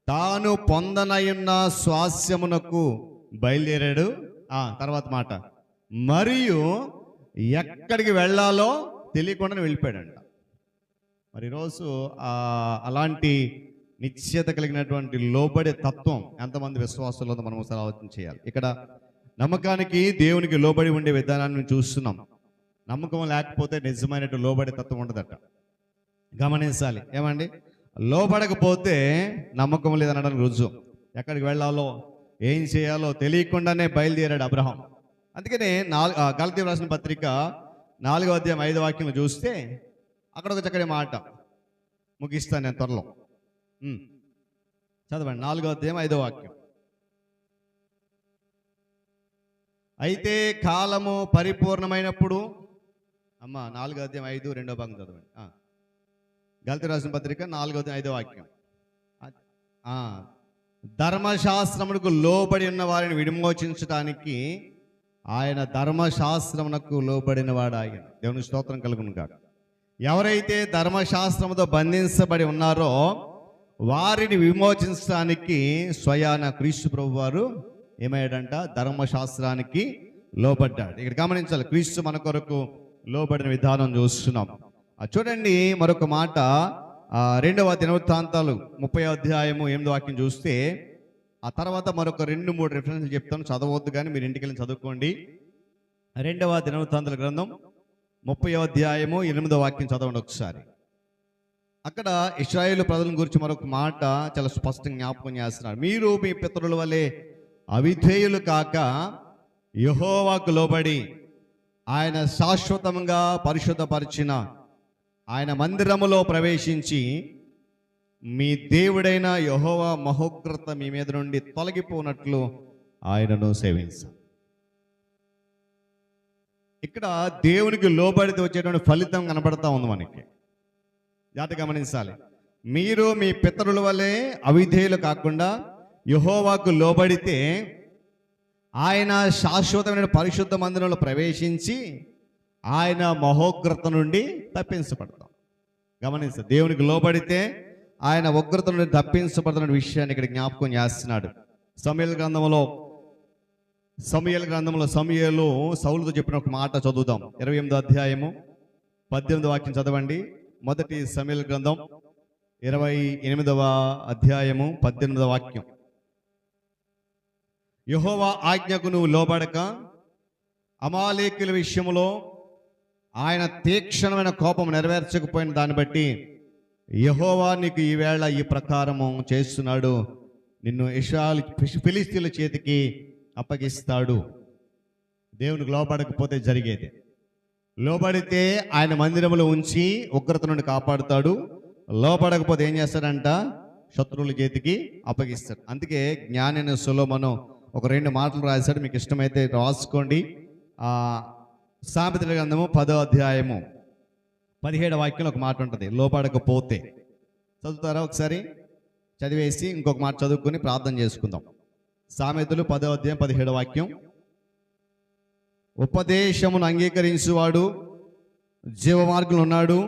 Speaker 2: తాను పొందనయున్న స్వాస్యమునకు బయలుదేరాడు. తర్వాత మాట, మరియు ఎక్కడికి వెళ్ళాలో తెలియకుండా వెళ్ళిపోయాడంట. మరి ఈరోజు అలాంటి నిశ్చయత కలిగినటువంటి లోబడే తత్వం ఎంతమంది విశ్వాసంలో మనం ఒకసారి ఆలోచన చేయాలి. ఇక్కడ నమ్మకానికి దేవునికి లోబడి ఉండే విధానాన్ని చూస్తున్నాం. నమ్మకం లేకపోతే నిజమైనటువంటి లోబడే తత్వం ఉండదట. గమనించాలి. ఏమండి, లోబడకపోతే నమ్మకం లేదనడానికి రుజువు. ఎక్కడికి వెళ్ళాలో ఏం చేయాలో తెలియకుండానే బయలుదేరాడు అబ్రహాం. అందుకనే గలతీయులకు రాసిన పత్రిక 4:5 వాక్యం చూస్తే అక్కడ ఒక చక్కటి మాట ముగిస్తాను నేను త్వరలో. చదవండి. 4:5 వాక్యం. అయితే కాలము పరిపూర్ణమైనప్పుడు 4:5 రెండో భాగం చదవండి. గలతీయులకు రాసిన పత్రిక 4:5 వాక్యం. ధర్మశాస్త్రమునకు లోబడి ఉన్న వారిని విమోచించడానికి ఆయన ధర్మశాస్త్రమునకు లోబడిన వాడు ఆయన. దేవుని స్తోత్రం కలుగును గాక. ఎవరైతే ధర్మశాస్త్రముతో బంధించబడి ఉన్నారో వారిని విమోచించడానికి స్వయాన క్రీస్తు ప్రభు వారు ఏమయ్యాడంట, ధర్మశాస్త్రానికి లోబడ్డాడు. ఇక్కడ గమనించాలి, క్రీస్తు మన కొరకు లోబడిన విధానం చూస్తున్నాం. చూడండి మరొక మాట, 2వ దినవృత్తాంతాలు 30:8 వాక్యం చూస్తే ఆ తర్వాత మరొక 2-3 రిఫరెన్స్లు చెప్తాను, చదవద్దు కానీ మీరు ఇంటికి వెళ్ళి చదువుకోండి. 2వ దినవృత్తాంతాల గ్రంథం 30:8 వాక్యం చదవండి ఒకసారి. అక్కడ ఇశ్రాయేలు ప్రజల గురించి మరొక మాట చాలా స్పష్టంగా జ్ఞాపకం చేస్తున్నారు. మీరు మీ పితరుల వలె అవిధేయులు కాక యెహోవాకు లోబడి ఆయన శాశ్వతంగా పరిశుద్ధపరిచిన ఆయన మందిరములో ప్రవేశించి మీ దేవుడైన యెహోవా మహోగ్రత మీ మీద నుండి తొలగిపోనట్లు ఆయనను సేవించాలి. ఇక్కడ దేవునికి లోబడితే వచ్చేటువంటి ఫలితం కనబడతా ఉంది మనకి. జాగ్రత్తగా గమనించాలి. మీరు మీ పితరుల వలె అవిధేయులు కాకుండా యెహోవాకు లోబడితే ఆయన శాశ్వతమైన పరిశుద్ధ మందిరంలో ప్రవేశించి ఆయన మహోగ్రత నుండి తప్పించబడతాం. గమనించాలి, దేవునికి లోబడితే ఆయన ఉగ్రత నుండి తప్పించబడుతున్న విషయాన్ని ఇక్కడ జ్ఞాపకం చేస్తున్నాడు. సమూయేలు గ్రంథంలో సమూయేలు సౌలుతో చెప్పిన ఒక మాట చదువుదాం. 28:18 వాక్యం చదవండి. మొదటి సమూయేలు గ్రంథం 28:18 వాక్యం. యెహోవా ఆజ్ఞకు నువ్వు లోబడక అమాలేకుల విషయంలో ఆయన తీక్షణమైన కోపం నెరవేర్చకపోయిన దాన్ని బట్టి యెహోవా నీకు ఈవేళ ఈ ప్రకారము చేస్తున్నాడు, నిన్ను ఫిలిష్తీయుల చేతికి అప్పగిస్తాడు. దేవునికి లోబడకపోతే జరిగేది. లోబడితే ఆయన మందిరంలో ఉంచి ఉగ్రత నుండి కాపాడుతాడు. లోబడకపోతే ఏం చేస్తాడంట, శత్రువుల చేతికి అప్పగిస్తాడు. అందుకే జ్ఞాని అయిన సొలొమోను ఒక 2 మాటలు రాశాడు, మీకు ఇష్టమైతే రాసుకోండి. సామెతల గ్రంథము 10వ అధ్యాయము 17వ వాక్యంలో ఒక మాట ఉంటుంది, లోపడకపోతే. చదువుతారా ఒకసారి? చదివేసి ఇంకొక మాట చదువుకొని ప్రార్థన చేసుకుందాం. సామెతలు 10వ అధ్యాయం 17వ వాక్యం. ఉపదేశమును అంగీకరించువాడు జీవమార్గులు ఉన్నాడు,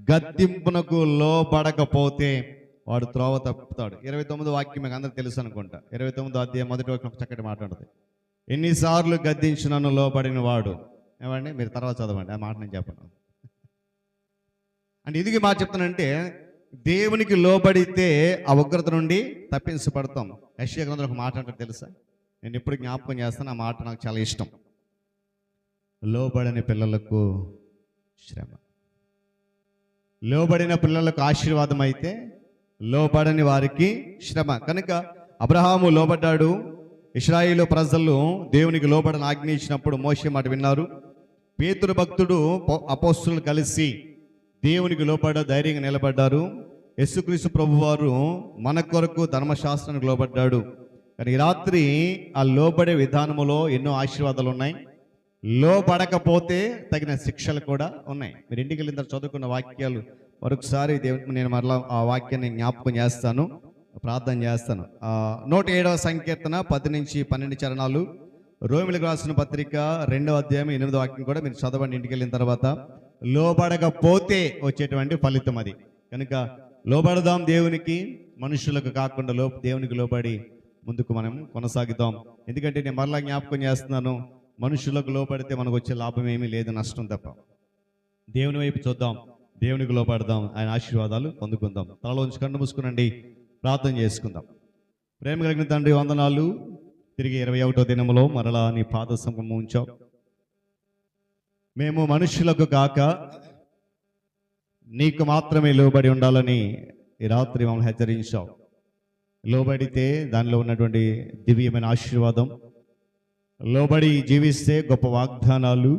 Speaker 2: గద్దింపునకు లోబడకపోతే వాడు త్రోవ తప్పుతాడు. 29వ వాక్యం మీకు అందరికి తెలుసు అనుకుంటా. 29వ అధ్యాయం 1వ వాక్యం ఒక చక్కటి మాట్లాడుతుంది. ఎన్నిసార్లు గద్దించినను లోబడిన వాడు. ఏమండి, మీరు తర్వాత చదవండి, ఆ మాట నేను చెప్పను. అంటే ఎందుకు ఈ మాట చెప్తానంటే, దేవునికి లోబడితే ఆ ఉగ్రత నుండి తప్పించబడతాం. యెషయా గ్రంథంలో ఒక మాట అంటే తెలుసా, నేను ఎప్పుడు జ్ఞాపకం చేస్తాను, ఆ మాట నాకు చాలా ఇష్టం. లోబడని పిల్లలకు శ్రమ, లోబడిన పిల్లలకు ఆశీర్వాదం అయితే లోబడని వారికి శ్రమ. కనుక అబ్రహాము లోబడ్డాడు. ఇశ్రాయేలు ప్రజలు దేవునికి లోబడని ఆజ్ఞ ఇచ్చినప్పుడు మోషే మాట విన్నారు. పేతురు భక్తుడు అపోస్తులు కలిసి దేవునికి లోబడ్డ ధైర్యంగా నిలబడ్డారు. యేసుక్రీస్తు ప్రభువారు మన కొరకు ధర్మశాస్త్రానికి లోబడ్డాడు. కానీ ఈ రాత్రి ఆ లోబడే విధానములో ఎన్నో ఆశీర్వాదాలు ఉన్నాయి, లోబడకపోతే తగిన శిక్షలు కూడా ఉన్నాయి. మీరు ఇంటికి వెళ్ళిన తర్వాత చదువుకున్న వాక్యాలు మరొకసారి నేను మరలా ఆ వాక్యాన్ని జ్ఞాపకం చేస్తాను, ప్రార్థన చేస్తాను. 107వ సంకీర్తన 10 నుంచి 12 చరణాలు, రోమిలకు రాసిన పత్రిక 2వ అధ్యాయం 8వ వాక్యం కూడా మీరు చదవండి ఇంటికి వెళ్ళిన తర్వాత. లోబడకపోతే వచ్చేటువంటి ఫలితం అది. కనుక లోబడదాం దేవునికి, మనుషులకు కాకుండా దేవునికి లోబడి ముందుకు మనం కొనసాగుదాం. ఎందుకంటే నేను మరలా జ్ఞాపకం చేస్తున్నాను, మనుషులకు లోబడితే మనకు వచ్చే లాభం ఏమీ లేదు, నష్టం తప్ప. దేవుని వైపు చూద్దాం, దేవునికి లోబడదాం, ఆయన ఆశీర్వాదాలు పొందుకుందాం. తలలోంచి కన్ను మూసుకునండి, ప్రార్థన చేసుకుందాం. ప్రేమ కలిగిన తండ్రి, వందనాలు. తిరిగి 21వ దినములో మరలా నీ పాద సముఖంలో ఉంచాం. మేము మనుషులకు కాక నీకు మాత్రమే లోబడి ఉండాలని ఈ రాత్రి మమ్మల్ని హెచ్చరించావు. లోబడితే దానిలో ఉన్నటువంటి దివ్యమైన ఆశీర్వాదం, లోబడి జీవిస్తే గొప్ప వాగ్దానాలు,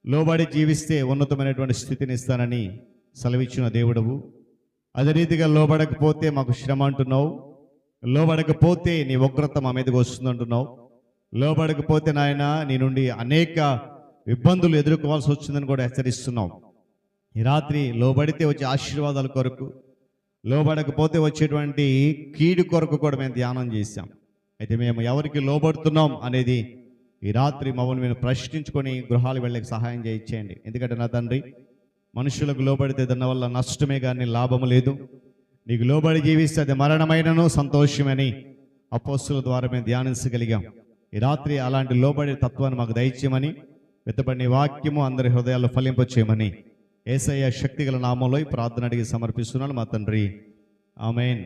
Speaker 2: లోబడి జీవిస్తే ఉన్నతమైనటువంటి స్థితిని ఇస్తానని సెలవిచ్చిన దేవుడవు. అదే రీతిగా లోబడకపోతే మాకు శ్రమ అంటున్నావు, లోబడకపోతే నీ ఉగ్రత మా మీదకి వస్తుందంటున్నావు, లోబడకపోతే నాయన నీ నుండి అనేక ఇబ్బందులు ఎదుర్కోవాల్సి వచ్చిందని కూడా హెచ్చరిస్తున్నావు. ఈ రాత్రి లోబడితే వచ్చే ఆశీర్వాదాల కొరకు, లోబడకపోతే వచ్చేటువంటి కీడు కొరకు కూడా మేము ధ్యానం చేశాం. అయితే మేము ఎవరికి లోబడుతున్నాం అనేది ఈ రాత్రి మమ్మల్ని మేము ప్రశ్నించుకొని గృహాలు వెళ్ళకి సహాయం చేయించేయండి. ఎందుకంటే నా తండ్రి, మనుషులకు లోబడితే దానివల్ల నష్టమే కానీ లాభము లేదు. నీకు లోబడి జీవిస్తే అది మరణమైనను సంతోషమని అపోస్తుల ద్వారా మేము ధ్యానించగలిగాం. ఈ రాత్రి అలాంటి లోబడే తత్వాన్ని మాకు దయచేయమని, వెతబడిన వాక్యము అందరి హృదయాల్లో ఫలింపచేయమని యేసయ్య శక్తిగల నామంలో ఈ ప్రార్థన అడిగి సమర్పిస్తున్నాను మా తండ్రి, ఆమేన్.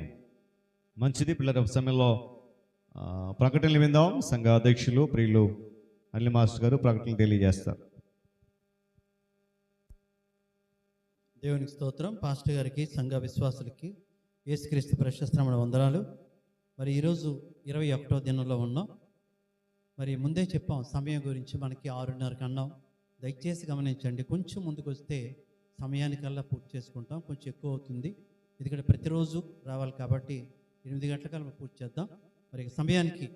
Speaker 2: మంచిది పిల్లల సమయంలో ప్రకటనలు విందాం. సంఘ అధ్యక్షులు ప్రియులు అనిల్ మాస్టర్ గారు ప్రకటనలు తెలియజేస్తారు.
Speaker 7: దేవునికి స్తోత్రం. పాస్టర్ గారికి, సంఘ విశ్వాసులకి యేసుక్రీస్తు ప్రశస్తమైన వందనాలు. మరి ఈరోజు 21వ దినంలో ఉన్నాం. మరి ముందే చెప్పాం సమయం గురించి, మనకి 6:30కి అన్నాం. దయచేసి గమనించండి, కొంచెం ముందుకు వస్తే సమయానికల్లా పూర్తి చేసుకుంటాం. కొంచెం ఎక్కువ అవుతుంది, ఎందుకంటే ప్రతిరోజు రావాలి కాబట్టి 8 గంటలకల్లా పూర్తి చేద్దాం. మరి సమయానికి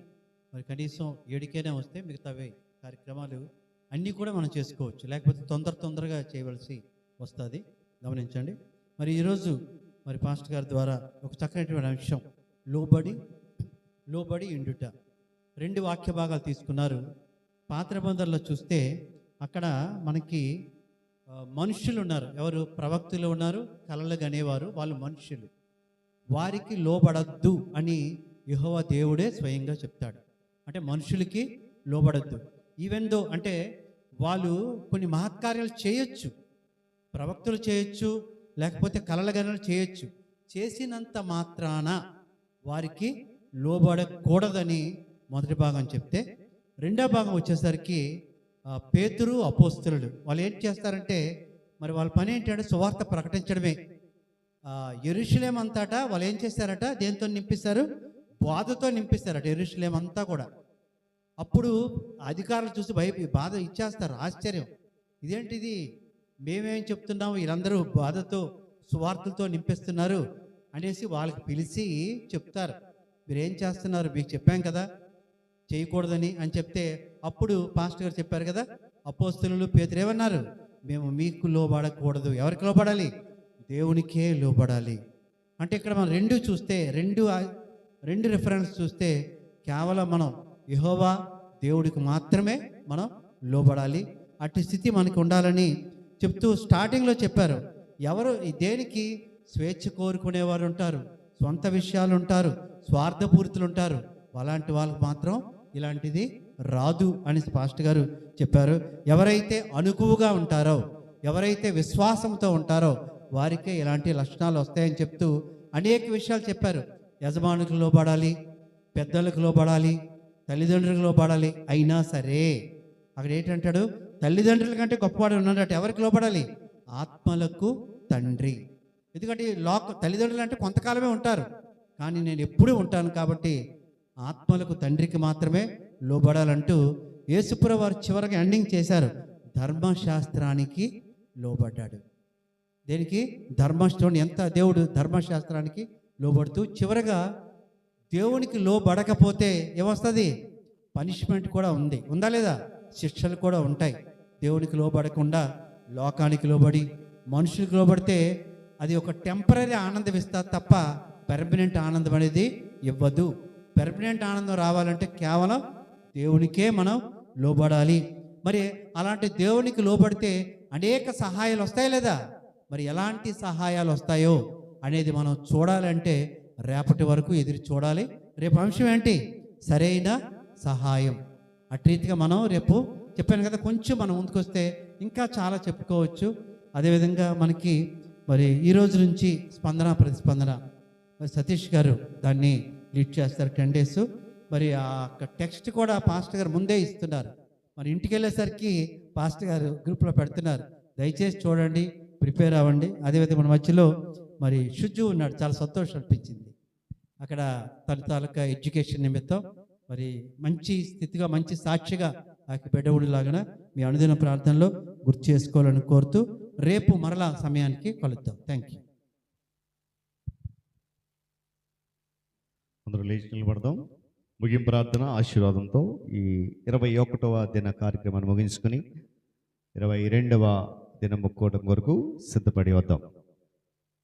Speaker 7: మరి కనీసం 7కైనా వస్తే మిగతావి కార్యక్రమాలు అన్నీ కూడా మనం చేసుకోవచ్చు, లేకపోతే తొందరగా చేయవలసి వస్తుంది. గమనించండి. మరి ఈరోజు మరి పాస్టర్ గారి ద్వారా ఒక చక్కనటువంటి అంశం, లోబడి ఉండుట. 2 వాక్య భాగాలు తీసుకున్నారు. పాత నిబంధనలో చూస్తే అక్కడ మనకి మనుషులు ఉన్నారు. ఎవరు? ప్రవక్తులు ఉన్నారు, కలలు గనేవారు, వాళ్ళు మనుషులు. వారికి లోబడద్దు అని యెహోవా దేవుడే స్వయంగా చెప్తాడు. అంటే మనుషులకి లోబడద్దు. ఈవెన్ దో అంటే వాళ్ళు కొన్ని మహత్కార్యాలు చేయొచ్చు, ప్రవక్తులు చేయొచ్చు, లేకపోతే కలల గణలు చేయొచ్చు. చేసినంత మాత్రాన వారికి లోబడకూడదని మొదటి భాగం చెప్తే, రెండో భాగం వచ్చేసరికి పేతురు అపోస్తలుడు వాళ్ళు ఏం చేస్తారంటే, మరి వాళ్ళ పని ఏంటంటే సువార్త ప్రకటించడమే. యెరూషలేం అంతటా వాళ్ళు ఏం చేస్తారట? దేంతో నింపిస్తారు? బాధతో నింపిస్తారట యెరూషలేం అంతా కూడా. అప్పుడు అధికారులు చూసి బాధ ఇచ్చేస్తారు. ఆశ్చర్యం, ఇదేంటిది, మేమేం చెప్తున్నాము, వీళ్ళందరూ బాధతో సువార్తలతో నింపిస్తున్నారు అనేసి వాళ్ళకి పిలిచి చెప్తారు. మీరేం చేస్తున్నారు, మీకు చెప్పాం కదా చేయకూడదని అని చెప్తే, అప్పుడు పాస్టర్ గారు చెప్పారు కదా, అపోస్తలులు పేతురు ఏమన్నారు, మేము మీకు లోబడకూడదు. ఎవరికి లోబడాలి? దేవునికే లోబడాలి. అంటే ఇక్కడ మనం రెండు చూస్తే, రెండు రిఫరెన్స్ చూస్తే కేవలం మనం యెహోవా దేవుడికి మాత్రమే మనం లోబడాలి. అట్టి స్థితి మనకు ఉండాలని చెప్తూ స్టార్టింగ్లో చెప్పారు. ఎవరు దేనికి స్వేచ్ఛ కోరుకునేవారు ఉంటారు, సొంత విషయాలు ఉంటారు, స్వార్థపూరితులు ఉంటారు. అలాంటి వాళ్ళకి మాత్రం ఇలాంటిది రాదు అని పాస్టర్ గారు చెప్పారు. ఎవరైతే అనుకువగా ఉంటారో, ఎవరైతే విశ్వాసంతో ఉంటారో వారికే ఇలాంటి లక్షణాలు వస్తాయని చెప్తూ అనేక విషయాలు చెప్పారు. యజమానులకు లోబడాలి, పెద్దలకు లోబడాలి, తల్లిదండ్రులకు లోబడాలి. అయినా సరే అక్కడ ఏంటంటాడు, తల్లిదండ్రుల కంటే గొప్పవాడు ఉన్నాడట. ఎవరికి లోబడాలి? ఆత్మలకు తండ్రి. ఎందుకంటే తల్లిదండ్రులు అంటే కొంతకాలమే ఉంటారు, కానీ నేను ఎప్పుడూ ఉంటాను కాబట్టి ఆత్మలకు తండ్రికి మాత్రమే లోబడాలంటూ యేసుప్రభువు వారు చివరికి ఎండింగ్ చేశారు. ధర్మశాస్త్రానికి లోబడ్డాడు. దేనికి? ధర్మశాస్త్రం. ఎంత దేవుడు ధర్మశాస్త్రానికి లోబడుతూ చివరగా దేవునికి లోబడకపోతే ఏమొస్తుంది? పనిష్మెంట్ కూడా ఉందా లేదా? శిక్షలు కూడా ఉంటాయి. దేవునికి లోబడకుండా లోకానికి లోబడి మనుషులకు లోబడితే అది ఒక టెంపరీ ఆనందం ఇస్తుంది తప్ప పెర్మనెంట్ ఆనందం అనేది ఇవ్వదు. పెర్మనెంట్ ఆనందం రావాలంటే కేవలం దేవునికే మనం లోబడాలి. మరి అలాంటి దేవునికి లోబడితే అనేక సహాయాలు వస్తాయి లేదా? మరి ఎలాంటి సహాయాలు వస్తాయో అనేది మనం చూడాలంటే రేపటి వరకు ఎదురు చూడాలి. రేపు అంశం ఏంటి? సరైన సహాయం. అటు రీతిగా మనం రేపు చెప్పాను కదా, కొంచెం మనం ముందుకొస్తే ఇంకా చాలా చెప్పుకోవచ్చు. అదేవిధంగా మనకి మరి ఈ రోజు నుంచి స్పందన ప్రతిస్పందన మరి సతీష్ గారు దాన్ని లీడ్ చేస్తారు 10 days. మరి ఆ టెక్స్ట్ కూడా పాస్టర్ గారు ముందే ఇస్తున్నారు. మరి ఇంటికి వెళ్ళేసరికి పాస్టర్ గారు గ్రూప్లో పెడుతున్నారు. దయచేసి చూడండి, ప్రిపేర్ అవ్వండి. అదేవిధంగా మన మధ్యలో మరి షుజ్జు ఉన్నాడు, చాలా సంతోషం అనిపించింది. అక్కడ తన తాలూకా ఎడ్యుకేషన్ నిమిత్తం మరి మంచి స్థితిగా మంచి సాక్షిగా ఆ బిడ్డవుడిలాగా మీ అనుదిన ప్రార్థనలో గుర్తు చేసుకోవాలని కోరుతూ రేపు మరలా సమయానికి కలుద్దాం. Thank you.
Speaker 2: అందరూ లేచి నిలబడదాం. ముగింపు ప్రార్థన ఆశీర్వాదంతో ఈ 21వ దిన కార్యక్రమాన్ని ముగించుకొని 22వ దినం ముక్కోవడం వరకు సిద్ధపడి వద్దాం.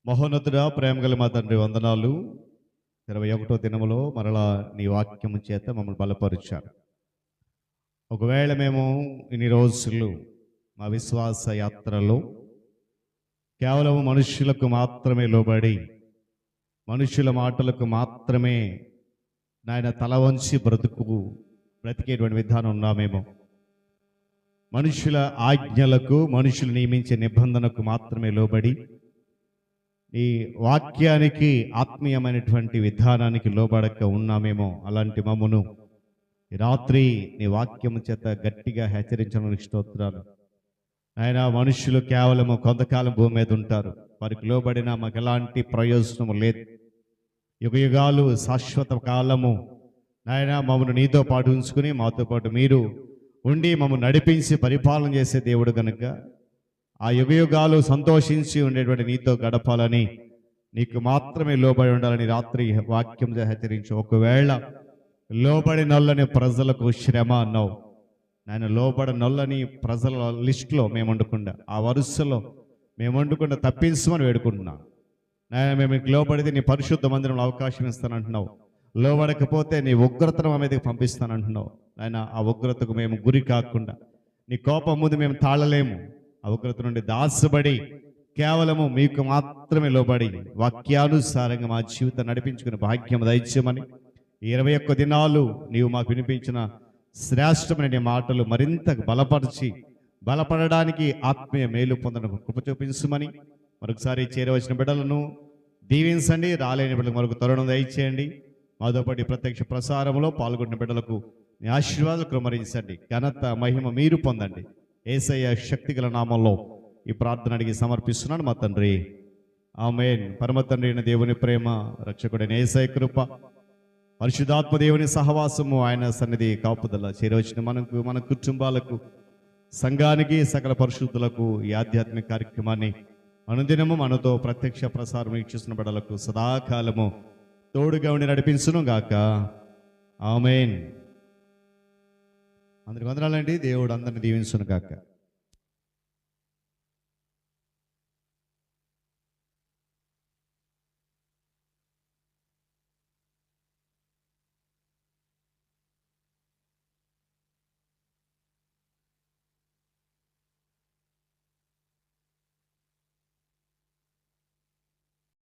Speaker 2: మహోన్నతుడా, ప్రేమగల మా తండ్రి, వందనాలు. 21వ దినములో మరలా నీ వాక్యము చేత మమ్మల్ని బలపరిచారు. ఒకవేళ మేము ఇన్ని రోజులు మా విశ్వాస యాత్రలో కేవలం మనుషులకు మాత్రమే లోబడి, మనుషుల మాటలకు మాత్రమే నాయన తల వంచి బ్రతికేటువంటి విధానం ఉన్నామేమో. మనుషుల ఆజ్ఞలకు, మనుషులు నియమించే నిబంధనకు మాత్రమే లోబడి ఈ వాక్యానికి, ఆత్మీయమైనటువంటి విధానానికి లోబడక ఉన్నామేమో. అలాంటి మమ్మును ఈ రాత్రి నీ వాక్యము చేత గట్టిగా హెచ్చరించడానికి స్తోత్రాలు. ఆయన మనుషులు కేవలము కొంతకాలం భూమి మీద ఉంటారు, వారికి లోబడినా మాకు ఎలాంటి ప్రయోజనము లేదు. యుగయుగాలు శాశ్వత కాలము నాయన మమ్మల్ని నీతో పాటు ఉంచుకుని మాతో పాటు మీరు ఉండి మమ్మల్ని నడిపించి పరిపాలన చేసే దేవుడు కనుక ఆ యుగయుగాలు సంతోషించి ఉండేటువంటి నీతో గడపాలని, నీకు మాత్రమే లోబడి ఉండాలని రాత్రి వాక్యం హెచ్చరించు. ఒకవేళ లోబడి నొల్లని ప్రజలకు శ్రమ అన్నావు నాయన. లోబడి నొల్లని ప్రజల లిస్టులో మేము వండుకుండా, ఆ వరుసలో మేము వండుకుండా తప్పించమని వేడుకుంటున్నాం నాయన. మేము లోబడితే నీ పరిశుద్ధ మందిరంలో అవకాశం ఇస్తానంటున్నావు. లోబడకపోతే నీ ఉగ్రతను మా మీదకి పంపిస్తానంటున్నావు నాయన. ఆ ఉగ్రతకు మేము గురి కాకుండా, నీ కోపం ముందు మేము తాళలేము. ఆ ఉగ్రత నుండి దాసబడి కేవలము మీకు మాత్రమే లోబడి వాక్యానుసారంగా మా జీవితం నడిపించుకునే భాగ్యం దయచేయమని 21 దినాలు నీవు మాకు వినిపించిన శ్రేష్టమైన మాటలు మరింత బలపడడానికి ఆత్మీయ మేలు పొందడానికి కృప చూపించమని మరొకసారి చేరవచ్చిన బిడ్డలను దీవించండి. రాలేని బిడ్డలకు మరొక తరుణం దయచేయండి. మాతో పాటు ప్రత్యక్ష ప్రసారంలో పాల్గొన్న బిడ్డలకు నీ ఆశీర్వాదాలు కుమరించండి. ఘనత మహిమ మీరు పొందండి. యేసయ్య శక్తిగల నామంలో ఈ ప్రార్థన అడిగి సమర్పిస్తున్నాను మా తండ్రి, ఆమేన్. పరమ తండ్రి అయిన దేవుని ప్రేమ, రక్షకుడైన యేసయ్య కృప, పరిశుద్ధాత్మ దేవుని సహవాసము, ఆయన సన్నిధి కాపుదల చేరవచ్చిన మనకు, మన కుటుంబాలకు, సంఘానికి, సకల పరిశుద్ధులకు ఈ ఆధ్యాత్మిక కార్యక్రమాన్ని అనుదినము మనతో ప్రత్యక్ష ప్రసారం వీక్షిస్తున్న బిడ్డలకు సదాకాలము తోడుగా ఉండి నడిపించును గాక. ఆమేన్. అందరికి వందనాలండి. దేవుడు అందరిని దీవించును గాక.